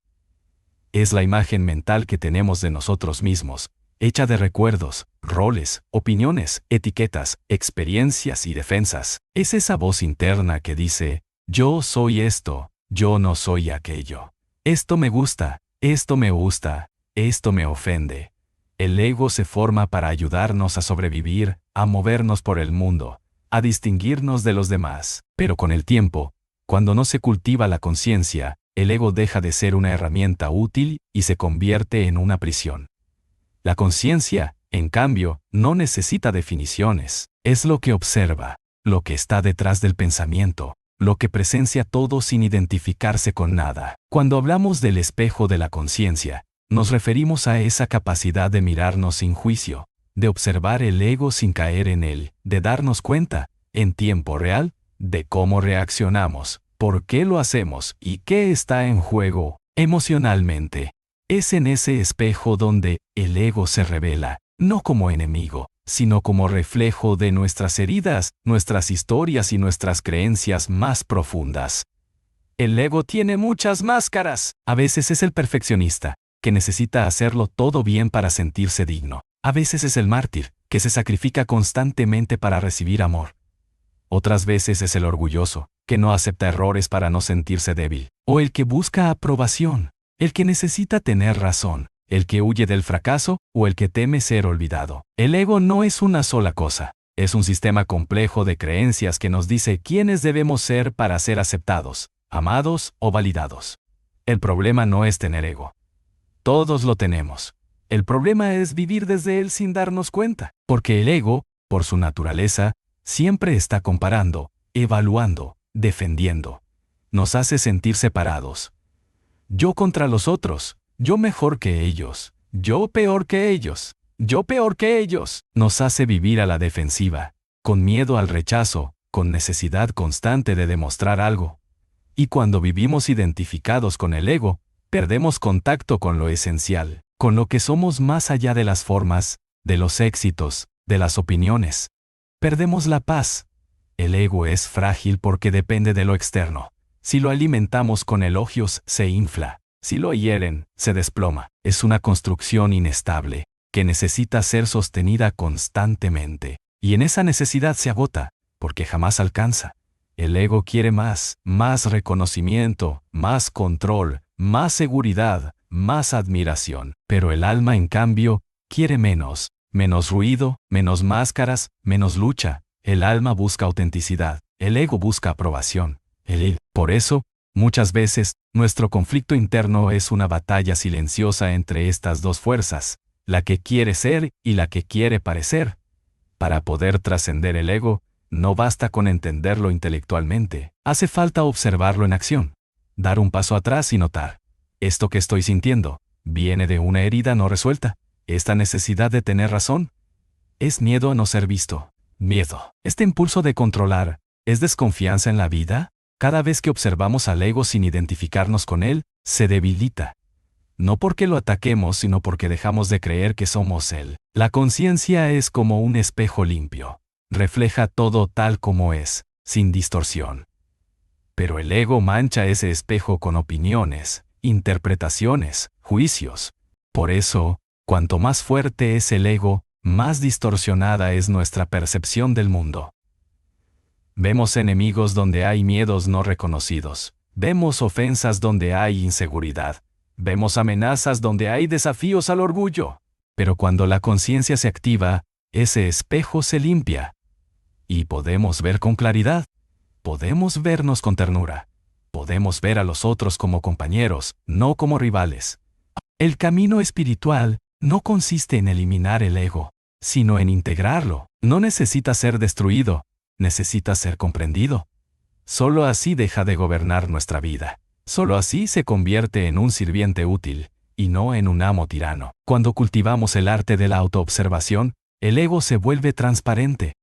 [SPEAKER 1] Es la imagen mental que tenemos de nosotros mismos, hecha de recuerdos, roles, opiniones, etiquetas, experiencias y defensas. Es esa voz interna que dice, yo soy esto, yo no soy aquello. Esto me gusta, esto me gusta, esto me ofende. El ego se forma para ayudarnos a sobrevivir, a movernos por el mundo, a distinguirnos de los demás. Pero con el tiempo, cuando no se cultiva la conciencia, el ego deja de ser una herramienta útil y se convierte en una prisión. La conciencia, en cambio, no necesita definiciones. Es lo que observa, lo que está detrás del pensamiento, lo que presencia todo sin identificarse con nada. Cuando hablamos del espejo de la conciencia, nos referimos a esa capacidad de mirarnos sin juicio, de observar el ego sin caer en él, de darnos cuenta, en tiempo real, de cómo reaccionamos, por qué lo hacemos y qué está en juego emocionalmente. Es en ese espejo donde el ego se revela, no como enemigo, sino como reflejo de nuestras heridas, nuestras historias y nuestras creencias más profundas. El ego tiene muchas máscaras. A veces es el perfeccionista, que necesita hacerlo todo bien para sentirse digno. A veces es el mártir, que se sacrifica constantemente para recibir amor. Otras veces es el orgulloso, que no acepta errores para no sentirse débil. O el que busca aprobación, el que necesita tener razón, el que huye del fracaso o el que teme ser olvidado. El ego no es una sola cosa. Es un sistema complejo de creencias que nos dice quiénes debemos ser para ser aceptados, amados o validados. El problema no es tener ego. Todos lo tenemos. El problema es vivir desde él sin darnos cuenta, porque el ego, por su naturaleza, siempre está comparando, evaluando, defendiendo. Nos hace sentir separados. Yo contra los otros, yo mejor que ellos, yo peor que ellos, yo peor que ellos. Nos hace vivir a la defensiva, con miedo al rechazo, con necesidad constante de demostrar algo. Y cuando vivimos identificados con el ego, perdemos contacto con lo esencial, con lo que somos más allá de las formas, de los éxitos, de las opiniones. Perdemos la paz. El ego es frágil porque depende de lo externo. Si lo alimentamos con elogios, se infla. Si lo hieren, se desploma. Es una construcción inestable, que necesita ser sostenida constantemente. Y en esa necesidad se agota, porque jamás alcanza. El ego quiere más reconocimiento, más control, más seguridad, más admiración. Pero el alma, en cambio, quiere menos ruido, menos máscaras, menos lucha. El alma busca autenticidad, el ego busca aprobación. Por eso, muchas veces, nuestro conflicto interno es una batalla silenciosa entre estas dos fuerzas, la que quiere ser y la que quiere parecer. Para poder trascender el ego, no basta con entenderlo intelectualmente, hace falta observarlo en acción, dar un paso atrás y notar. Esto que estoy sintiendo, ¿viene de una herida no resuelta? ¿Esta necesidad de tener razón? ¿Es miedo a no ser visto? Miedo. ¿Este impulso de controlar es desconfianza en la vida? Cada vez que observamos al ego sin identificarnos con él, se debilita. No porque lo ataquemos, sino porque dejamos de creer que somos él. La conciencia es como un espejo limpio. Refleja todo tal como es, sin distorsión. Pero el ego mancha ese espejo con opiniones, interpretaciones, juicios. Por eso, cuanto más fuerte es el ego, más distorsionada es nuestra percepción del mundo. Vemos enemigos donde hay miedos no reconocidos. Vemos ofensas donde hay inseguridad. Vemos amenazas donde hay desafíos al orgullo. Pero cuando la conciencia se activa, ese espejo se limpia. Y podemos ver con claridad. Podemos vernos con ternura. Podemos ver a los otros como compañeros, no como rivales. El camino espiritual no consiste en eliminar el ego, sino en integrarlo. No necesita ser destruido, necesita ser comprendido. Solo así deja de gobernar nuestra vida. Solo así se convierte en un sirviente útil, y no en un amo tirano. Cuando cultivamos el arte de la autoobservación, el ego se vuelve transparente.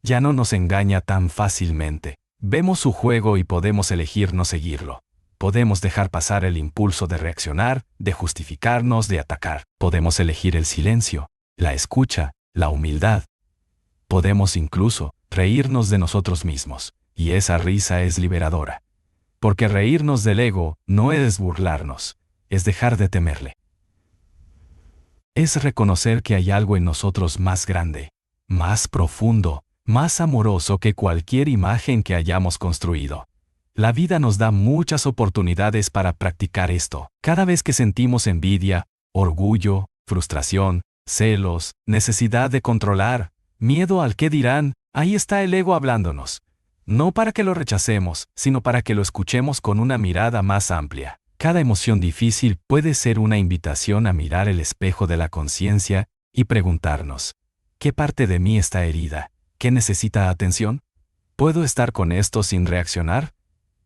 [SPEAKER 1] Ya no nos engaña tan fácilmente. Vemos su juego y podemos elegir no seguirlo. Podemos dejar pasar el impulso de reaccionar, de justificarnos, de atacar. Podemos elegir el silencio, la escucha, la humildad. Podemos incluso reírnos de nosotros mismos, y esa risa es liberadora. Porque reírnos del ego no es burlarnos, es dejar de temerle. Es reconocer que hay algo en nosotros más grande, más profundo, más amoroso que cualquier imagen que hayamos construido. La vida nos da muchas oportunidades para practicar esto. Cada vez que sentimos envidia, orgullo, frustración, celos, necesidad de controlar, miedo al qué dirán, ahí está el ego hablándonos. No para que lo rechacemos, sino para que lo escuchemos con una mirada más amplia. Cada emoción difícil puede ser una invitación a mirar el espejo de la conciencia y preguntarnos, ¿qué parte de mí está herida? ¿Qué necesita atención? ¿Puedo estar con esto sin reaccionar?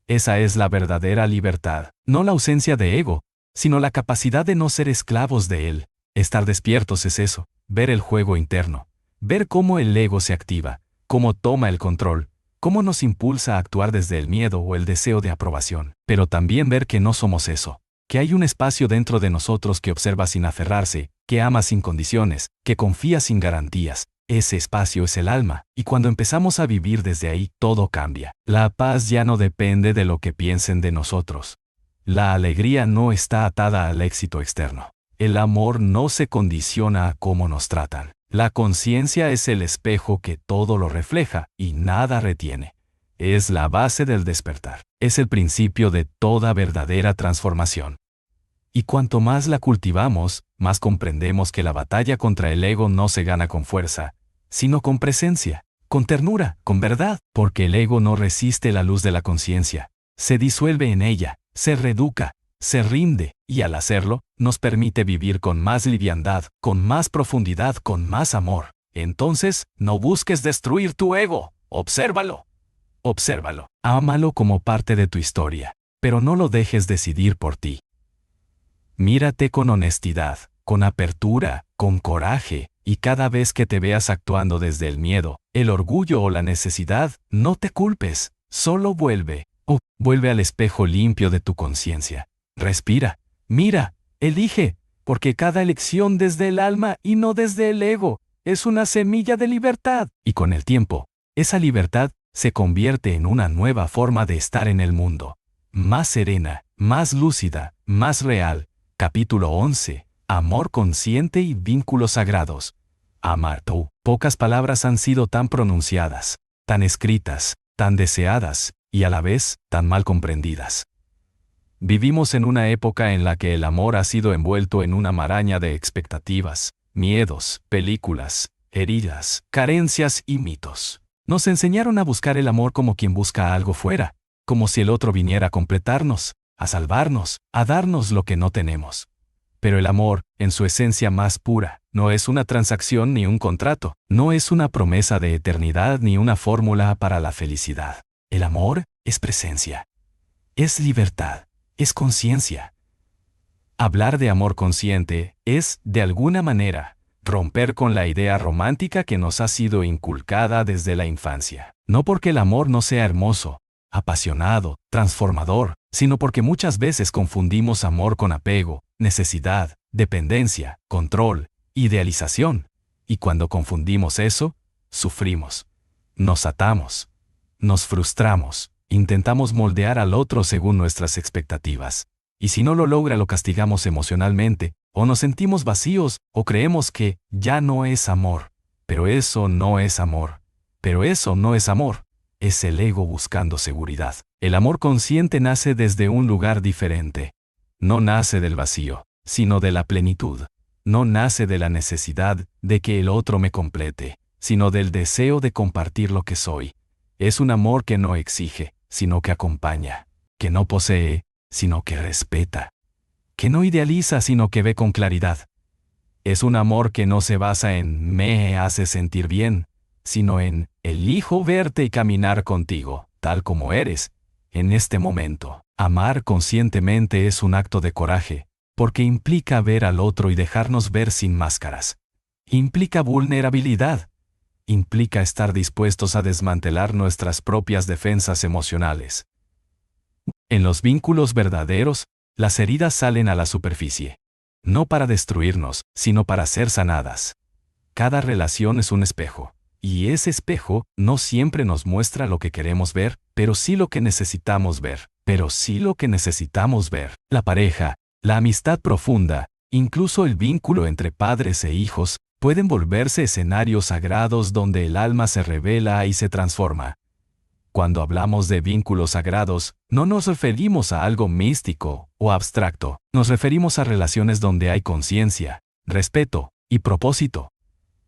[SPEAKER 1] Esa es la verdadera libertad, no la ausencia de ego, sino la capacidad de no ser esclavos de él. Estar despiertos es eso, ver el juego interno, ver cómo el ego se activa, cómo toma el control, cómo nos impulsa a actuar desde el miedo o el deseo de aprobación. Pero también ver que no somos eso, que hay un espacio dentro de nosotros que observa sin aferrarse, que ama sin condiciones, que confía sin garantías. Ese espacio es el alma, y cuando empezamos a vivir desde ahí, todo cambia. La paz ya no depende de lo que piensen de nosotros. La alegría no está atada al éxito externo. El amor no se condiciona a cómo nos tratan. La conciencia es el espejo que todo lo refleja y nada retiene. Es la base del despertar. Es el principio de toda verdadera transformación. Y cuanto más la cultivamos, más comprendemos que la batalla contra el ego no se gana con fuerza, sino con presencia, con ternura, con verdad, porque el ego no resiste la luz de la conciencia, se disuelve en ella, se reeduca, se rinde, y al hacerlo, nos permite vivir con más liviandad, con más profundidad, con más amor. Entonces, no busques destruir tu ego, obsérvalo. Obsérvalo, ámalo como parte de tu historia, pero no lo dejes decidir por ti. Mírate con honestidad, con apertura, con coraje, y cada vez que te veas actuando desde el miedo, el orgullo o la necesidad, no te culpes, solo vuelve al espejo limpio de tu conciencia. Respira, mira, elige, porque cada elección desde el alma y no desde el ego es una semilla de libertad. Y con el tiempo, esa libertad se convierte en una nueva forma de estar en el mundo. Más serena, más lúcida, más real. Capítulo 11. Amor consciente y vínculos sagrados. Amar tú. Pocas palabras han sido tan pronunciadas, tan escritas, tan deseadas, y a la vez, tan mal comprendidas. Vivimos en una época en la que el amor ha sido envuelto en una maraña de expectativas, miedos, películas, heridas, carencias y mitos. Nos enseñaron a buscar el amor como quien busca algo fuera, como si el otro viniera a completarnos, a salvarnos, a darnos lo que no tenemos. Pero el amor, en su esencia más pura, no es una transacción ni un contrato, no es una promesa de eternidad ni una fórmula para la felicidad. El amor es presencia, es libertad, es conciencia. Hablar de amor consciente es, de alguna manera, romper con la idea romántica que nos ha sido inculcada desde la infancia. No porque el amor no sea hermoso, apasionado, transformador, sino porque muchas veces confundimos amor con apego, necesidad, dependencia, control, idealización. Y cuando confundimos eso, sufrimos. Nos atamos. Nos frustramos. Intentamos moldear al otro según nuestras expectativas. Y si no lo logra, lo castigamos emocionalmente, o nos sentimos vacíos, o creemos que ya no es amor. Pero eso no es amor. Pero eso no es amor. Es el ego buscando seguridad. El amor consciente nace desde un lugar diferente. No nace del vacío, sino de la plenitud. No nace de la necesidad de que el otro me complete, sino del deseo de compartir lo que soy. Es un amor que no exige, sino que acompaña, que no posee, sino que respeta, que no idealiza, sino que ve con claridad. Es un amor que no se basa en me hace sentir bien, sino en elijo verte y caminar contigo, tal como eres, en este momento. Amar conscientemente es un acto de coraje, porque implica ver al otro y dejarnos ver sin máscaras. Implica vulnerabilidad. Implica estar dispuestos a desmantelar nuestras propias defensas emocionales. En los vínculos verdaderos, las heridas salen a la superficie. No para destruirnos, sino para ser sanadas. Cada relación es un espejo. Y ese espejo no siempre nos muestra lo que queremos ver, pero sí lo que necesitamos ver. La pareja, la amistad profunda, incluso el vínculo entre padres e hijos, pueden volverse escenarios sagrados donde el alma se revela y se transforma. Cuando hablamos de vínculos sagrados, no nos referimos a algo místico o abstracto. Nos referimos a relaciones donde hay conciencia, respeto y propósito.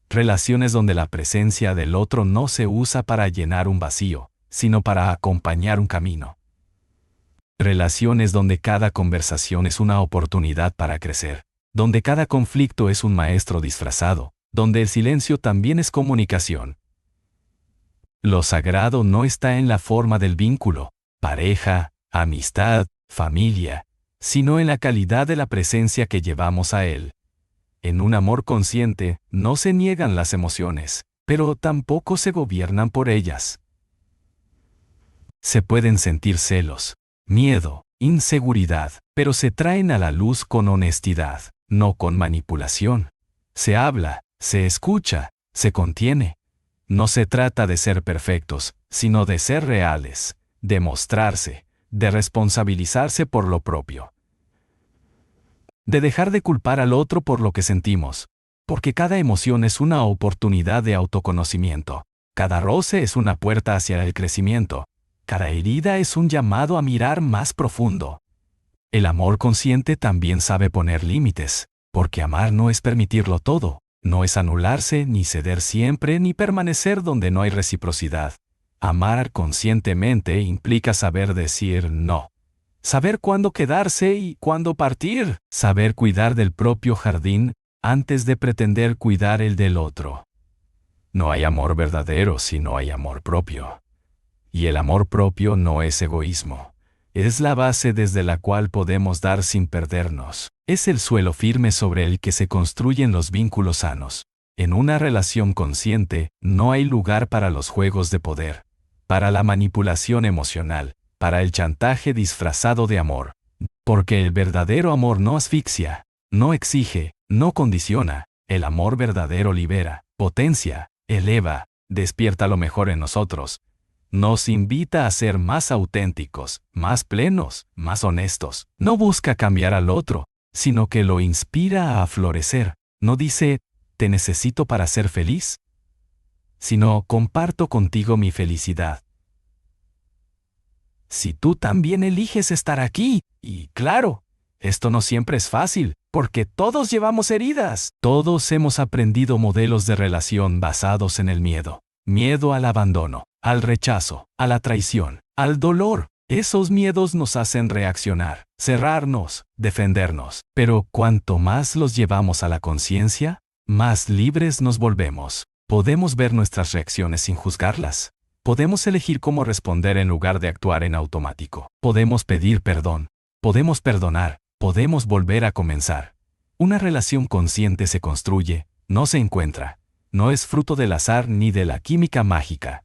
[SPEAKER 1] Relaciones donde la presencia del otro no se usa para llenar un vacío, sino para acompañar un camino. Relaciones donde cada conversación es una oportunidad para crecer, donde cada conflicto es un maestro disfrazado, donde el silencio también es comunicación. Lo sagrado no está en la forma del vínculo, pareja, amistad, familia, sino en la calidad de la presencia que llevamos a él. En un amor consciente, no se niegan las emociones, pero tampoco se gobiernan por ellas. Se pueden sentir celos, miedo, inseguridad, pero se traen a la luz con honestidad, no con manipulación. Se habla, se escucha, se contiene. No se trata de ser perfectos, sino de ser reales, de mostrarse, de responsabilizarse por lo propio. De dejar de culpar al otro por lo que sentimos, porque cada emoción es una oportunidad de autoconocimiento, cada roce es una puerta hacia el crecimiento, cada herida es un llamado a mirar más profundo. El amor consciente también sabe poner límites, porque amar no es permitirlo todo, no es anularse, ni ceder siempre, ni permanecer donde no hay reciprocidad. Amar conscientemente implica saber decir no. Saber cuándo quedarse y cuándo partir. Saber cuidar del propio jardín antes de pretender cuidar el del otro. No hay amor verdadero si no hay amor propio. Y el amor propio no es egoísmo. Es la base desde la cual podemos dar sin perdernos. Es el suelo firme sobre el que se construyen los vínculos sanos. En una relación consciente, no hay lugar para los juegos de poder, para la manipulación emocional, para el chantaje disfrazado de amor. Porque el verdadero amor no asfixia, no exige, no condiciona. El amor verdadero libera, potencia, eleva, despierta lo mejor en nosotros. Nos invita a ser más auténticos, más plenos, más honestos. No busca cambiar al otro, sino que lo inspira a florecer. No dice, te necesito para ser feliz, sino comparto contigo mi felicidad. Si tú también eliges estar aquí, y claro, esto no siempre es fácil, porque todos llevamos heridas. Todos hemos aprendido modelos de relación basados en el miedo. Miedo al abandono, al rechazo, a la traición, al dolor. Esos miedos nos hacen reaccionar, cerrarnos, defendernos. Pero cuanto más los llevamos a la conciencia, más libres nos volvemos. Podemos ver nuestras reacciones sin juzgarlas. Podemos elegir cómo responder en lugar de actuar en automático. Podemos pedir perdón. Podemos perdonar. Podemos volver a comenzar. Una relación consciente se construye, no se encuentra. No es fruto del azar ni de la química mágica.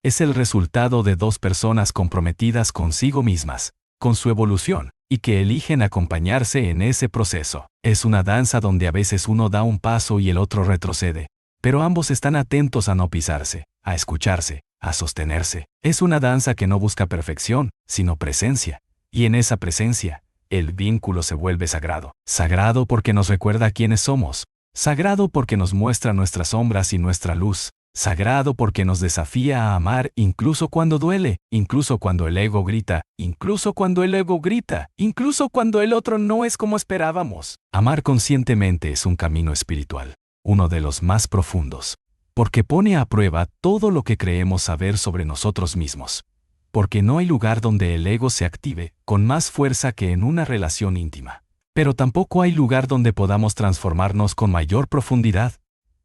[SPEAKER 1] Es el resultado de dos personas comprometidas consigo mismas, con su evolución, y que eligen acompañarse en ese proceso. Es una danza donde a veces uno da un paso y el otro retrocede, pero ambos están atentos a no pisarse, a escucharse, a sostenerse. Es una danza que no busca perfección, sino presencia. Y en esa presencia, el vínculo se vuelve sagrado. Sagrado porque nos recuerda quiénes somos. Sagrado porque nos muestra nuestras sombras y nuestra luz. Sagrado porque nos desafía a amar incluso cuando duele, incluso cuando el ego grita, incluso cuando el ego grita, incluso cuando el otro no es como esperábamos. Amar conscientemente es un camino espiritual, uno de los más profundos, porque pone a prueba todo lo que creemos saber sobre nosotros mismos. Porque no hay lugar donde el ego se active con más fuerza que en una relación íntima. Pero tampoco hay lugar donde podamos transformarnos con mayor profundidad.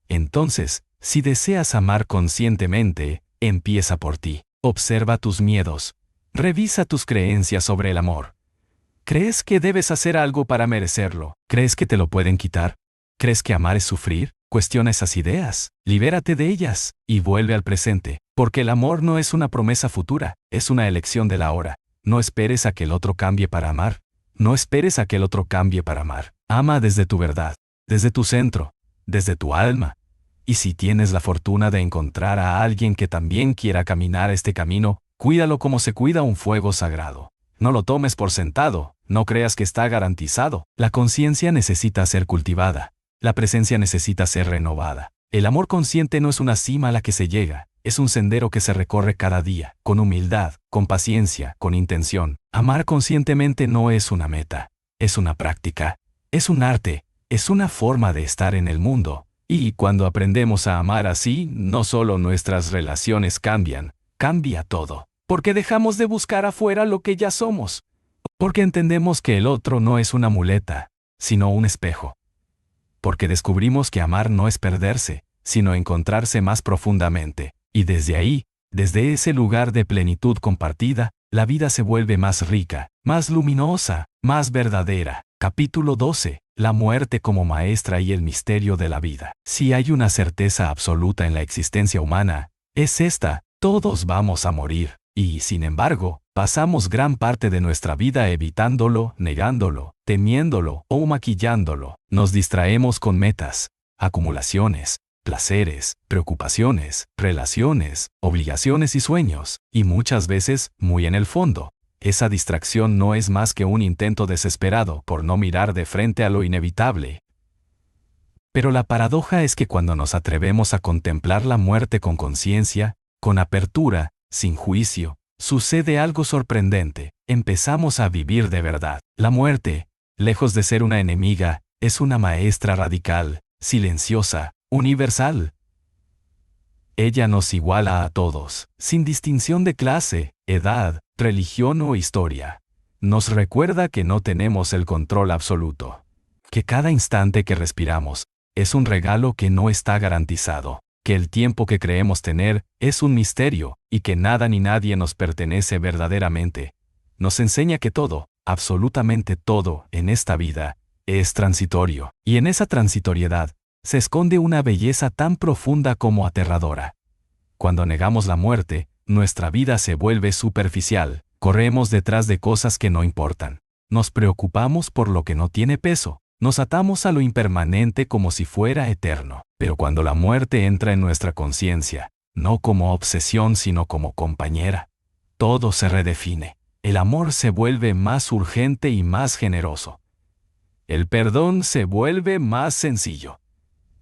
[SPEAKER 1] Entonces, si deseas amar conscientemente, empieza por ti. Observa tus miedos. Revisa tus creencias sobre el amor. ¿Crees que debes hacer algo para merecerlo? ¿Crees que te lo pueden quitar? ¿Crees que amar es sufrir? Cuestiona esas ideas, libérate de ellas, y vuelve al presente, porque el amor no es una promesa futura, es una elección del ahora. No esperes a que el otro cambie para amar. No esperes a que el otro cambie para amar. Ama desde tu verdad, desde tu centro, desde tu alma. Y si tienes la fortuna de encontrar a alguien que también quiera caminar este camino, cuídalo como se cuida un fuego sagrado. No lo tomes por sentado, no creas que está garantizado. La conciencia necesita ser cultivada. La presencia necesita ser renovada. El amor consciente no es una cima a la que se llega, es un sendero que se recorre cada día, con humildad, con paciencia, con intención. Amar conscientemente no es una meta, es una práctica, es un arte, es una forma de estar en el mundo. Y cuando aprendemos a amar así, no solo nuestras relaciones cambian, cambia todo. Porque dejamos de buscar afuera lo que ya somos. Porque entendemos que el otro no es una muleta, sino un espejo. Porque descubrimos que amar no es perderse, sino encontrarse más profundamente. Y desde ahí, desde ese lugar de plenitud compartida, la vida se vuelve más rica, más luminosa, más verdadera. Capítulo 12. La muerte como maestra y el misterio de la vida. Si hay una certeza absoluta en la existencia humana, es esta: todos vamos a morir. Y, sin embargo, pasamos gran parte de nuestra vida evitándolo, negándolo, temiéndolo o maquillándolo. Nos distraemos con metas, acumulaciones, placeres, preocupaciones, relaciones, obligaciones y sueños. Y muchas veces, muy en el fondo, esa distracción no es más que un intento desesperado por no mirar de frente a lo inevitable. Pero la paradoja es que cuando nos atrevemos a contemplar la muerte con conciencia, con apertura, sin juicio, sucede algo sorprendente. Empezamos a vivir de verdad. La muerte, lejos de ser una enemiga, es una maestra radical, silenciosa, universal. Ella nos iguala a todos, sin distinción de clase, edad, religión o historia. Nos recuerda que no tenemos el control absoluto. Que cada instante que respiramos es un regalo que no está garantizado. Que el tiempo que creemos tener es un misterio, y que nada ni nadie nos pertenece verdaderamente. Nos enseña que todo, absolutamente todo, en esta vida, es transitorio. Y en esa transitoriedad, se esconde una belleza tan profunda como aterradora. Cuando negamos la muerte, nuestra vida se vuelve superficial. Corremos detrás de cosas que no importan. Nos preocupamos por lo que no tiene peso. Nos atamos a lo impermanente como si fuera eterno. Pero cuando la muerte entra en nuestra conciencia, no como obsesión sino como compañera, todo se redefine. El amor se vuelve más urgente y más generoso. El perdón se vuelve más sencillo.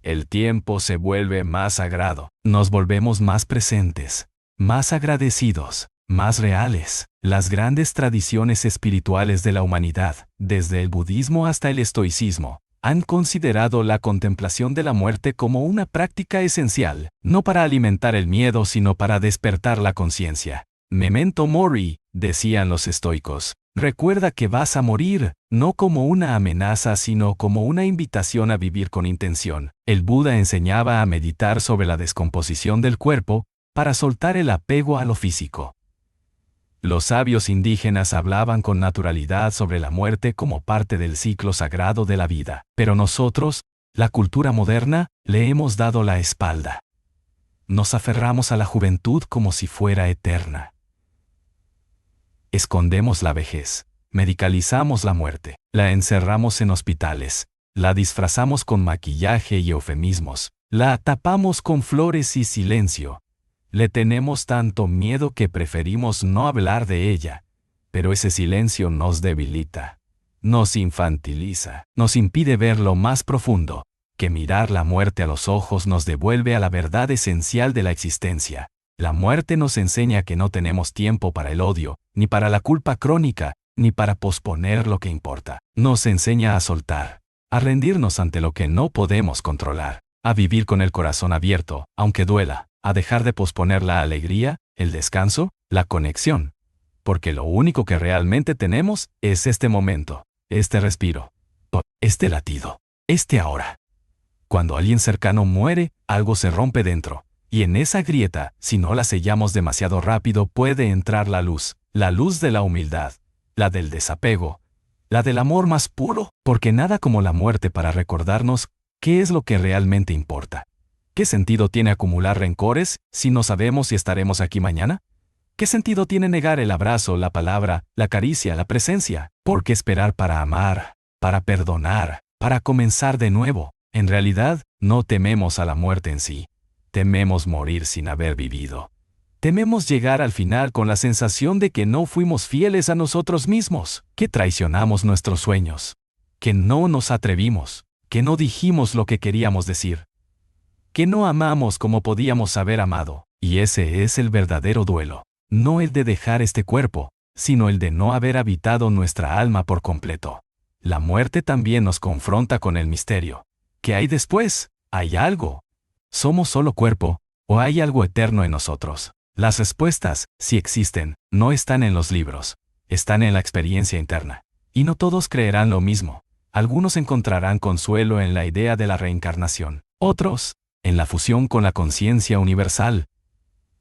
[SPEAKER 1] El tiempo se vuelve más sagrado. Nos volvemos más presentes, más agradecidos, más reales. Las grandes tradiciones espirituales de la humanidad, desde el budismo hasta el estoicismo, han considerado la contemplación de la muerte como una práctica esencial, no para alimentar el miedo sino para despertar la conciencia. Memento mori, decían los estoicos. Recuerda que vas a morir, no como una amenaza, sino como una invitación a vivir con intención. El Buda enseñaba a meditar sobre la descomposición del cuerpo para soltar el apego a lo físico. Los sabios indígenas hablaban con naturalidad sobre la muerte como parte del ciclo sagrado de la vida. Pero nosotros, la cultura moderna, le hemos dado la espalda. Nos aferramos a la juventud como si fuera eterna. Escondemos la vejez, medicalizamos la muerte, la encerramos en hospitales, la disfrazamos con maquillaje y eufemismos, la tapamos con flores y silencio. Le tenemos tanto miedo que preferimos no hablar de ella, pero ese silencio nos debilita, nos infantiliza, nos impide ver lo más profundo, que mirar la muerte a los ojos nos devuelve a la verdad esencial de la existencia. La muerte nos enseña que no tenemos tiempo para el odio, ni para la culpa crónica, ni para posponer lo que importa. Nos enseña a soltar, a rendirnos ante lo que no podemos controlar, a vivir con el corazón abierto, aunque duela, a dejar de posponer la alegría, el descanso, la conexión. Porque lo único que realmente tenemos es este momento, este respiro, este latido, este ahora. Cuando alguien cercano muere, algo se rompe dentro. Y en esa grieta, si no la sellamos demasiado rápido, puede entrar la luz de la humildad, la del desapego, la del amor más puro, porque nada como la muerte para recordarnos qué es lo que realmente importa. ¿Qué sentido tiene acumular rencores si no sabemos si estaremos aquí mañana? ¿Qué sentido tiene negar el abrazo, la palabra, la caricia, la presencia? ¿Por qué esperar para amar, para perdonar, para comenzar de nuevo? En realidad, no tememos a la muerte en sí. Tememos morir sin haber vivido. Tememos llegar al final con la sensación de que no fuimos fieles a nosotros mismos, que traicionamos nuestros sueños, que no nos atrevimos, que no dijimos lo que queríamos decir, que no amamos como podíamos haber amado. Y ese es el verdadero duelo, no el de dejar este cuerpo, sino el de no haber habitado nuestra alma por completo. La muerte también nos confronta con el misterio. ¿Qué hay después? ¿Hay algo? ¿Somos solo cuerpo, o hay algo eterno en nosotros? Las respuestas, si existen, no están en los libros, están en la experiencia interna. Y no todos creerán lo mismo. Algunos encontrarán consuelo en la idea de la reencarnación, otros, en la fusión con la conciencia universal,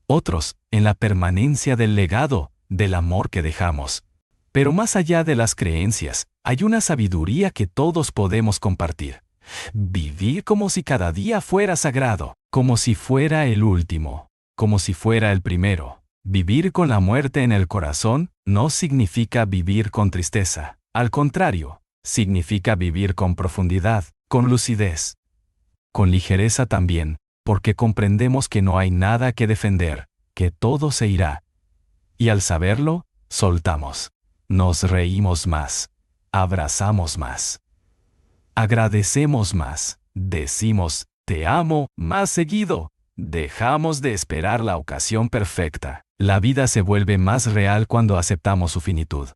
[SPEAKER 1] otros, en la permanencia del legado, del amor que dejamos. Pero más allá de las creencias, hay una sabiduría que todos podemos compartir. Vivir como si cada día fuera sagrado, como si fuera el último, como si fuera el primero. Vivir con la muerte en el corazón no significa vivir con tristeza. Al contrario, significa vivir con profundidad, con lucidez, con ligereza también, porque comprendemos que no hay nada que defender, que todo se irá. Y al saberlo, soltamos. Nos reímos más, abrazamos más, agradecemos más, decimos te amo más seguido, dejamos de esperar la ocasión perfecta. La vida se vuelve más real cuando aceptamos su finitud.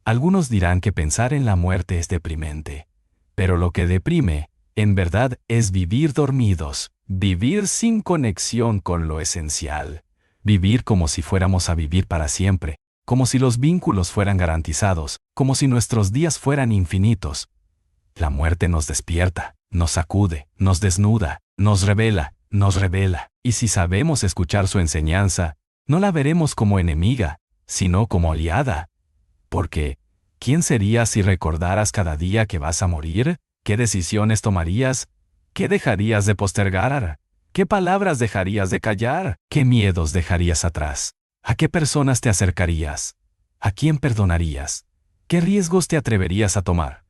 [SPEAKER 1] Algunos dirán que pensar en la muerte es deprimente, pero lo que deprime, en verdad, es vivir dormidos, vivir sin conexión con lo esencial, vivir como si fuéramos a vivir para siempre, como si los vínculos fueran garantizados, como si nuestros días fueran infinitos. La muerte nos despierta, nos sacude, nos desnuda, nos revela, y si sabemos escuchar su enseñanza, no la veremos como enemiga, sino como aliada. Porque, ¿quién serías si recordaras cada día que vas a morir? ¿Qué decisiones tomarías? ¿Qué dejarías de postergar? ¿Qué palabras dejarías de callar? ¿Qué miedos dejarías atrás? ¿A qué personas te acercarías? ¿A quién perdonarías? ¿Qué riesgos te atreverías a tomar?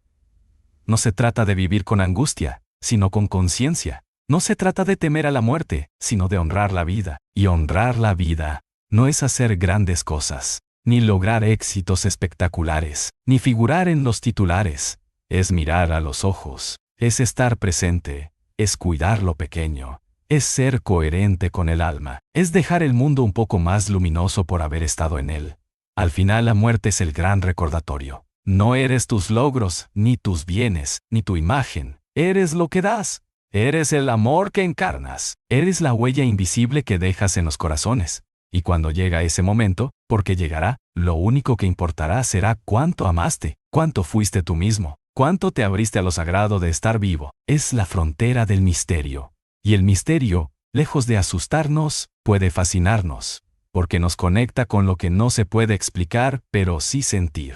[SPEAKER 1] No se trata de vivir con angustia, sino con conciencia. No se trata de temer a la muerte, sino de honrar la vida. Y honrar la vida no es hacer grandes cosas, ni lograr éxitos espectaculares, ni figurar en los titulares. Es mirar a los ojos, es estar presente, es cuidar lo pequeño, es ser coherente con el alma, es dejar el mundo un poco más luminoso por haber estado en él. Al final la muerte es el gran recordatorio. No eres tus logros, ni tus bienes, ni tu imagen. Eres lo que das. Eres el amor que encarnas. Eres la huella invisible que dejas en los corazones. Y cuando llega ese momento, porque llegará, lo único que importará será cuánto amaste, cuánto fuiste tú mismo, cuánto te abriste a lo sagrado de estar vivo. Es la frontera del misterio. Y el misterio, lejos de asustarnos, puede fascinarnos, porque nos conecta con lo que no se puede explicar, pero sí sentir.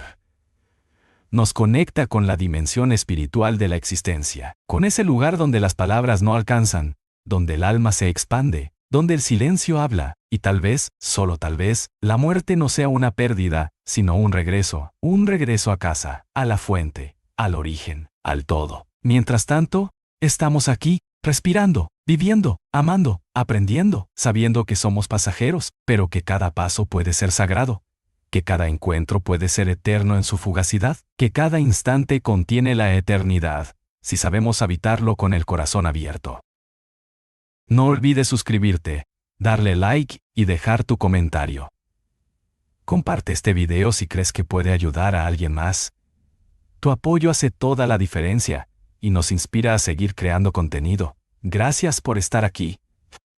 [SPEAKER 1] Nos conecta con la dimensión espiritual de la existencia, con ese lugar donde las palabras no alcanzan, donde el alma se expande, donde el silencio habla, y tal vez, solo tal vez, la muerte no sea una pérdida, sino un regreso a casa, a la fuente, al origen, al todo. Mientras tanto, estamos aquí, respirando, viviendo, amando, aprendiendo, sabiendo que somos pasajeros, pero que cada paso puede ser sagrado, que cada encuentro puede ser eterno en su fugacidad, que cada instante contiene la eternidad, si sabemos habitarlo con el corazón abierto. No olvides suscribirte, darle like y dejar tu comentario. Comparte este video si crees que puede ayudar a alguien más. Tu apoyo hace toda la diferencia y nos inspira a seguir creando contenido. Gracias por estar aquí.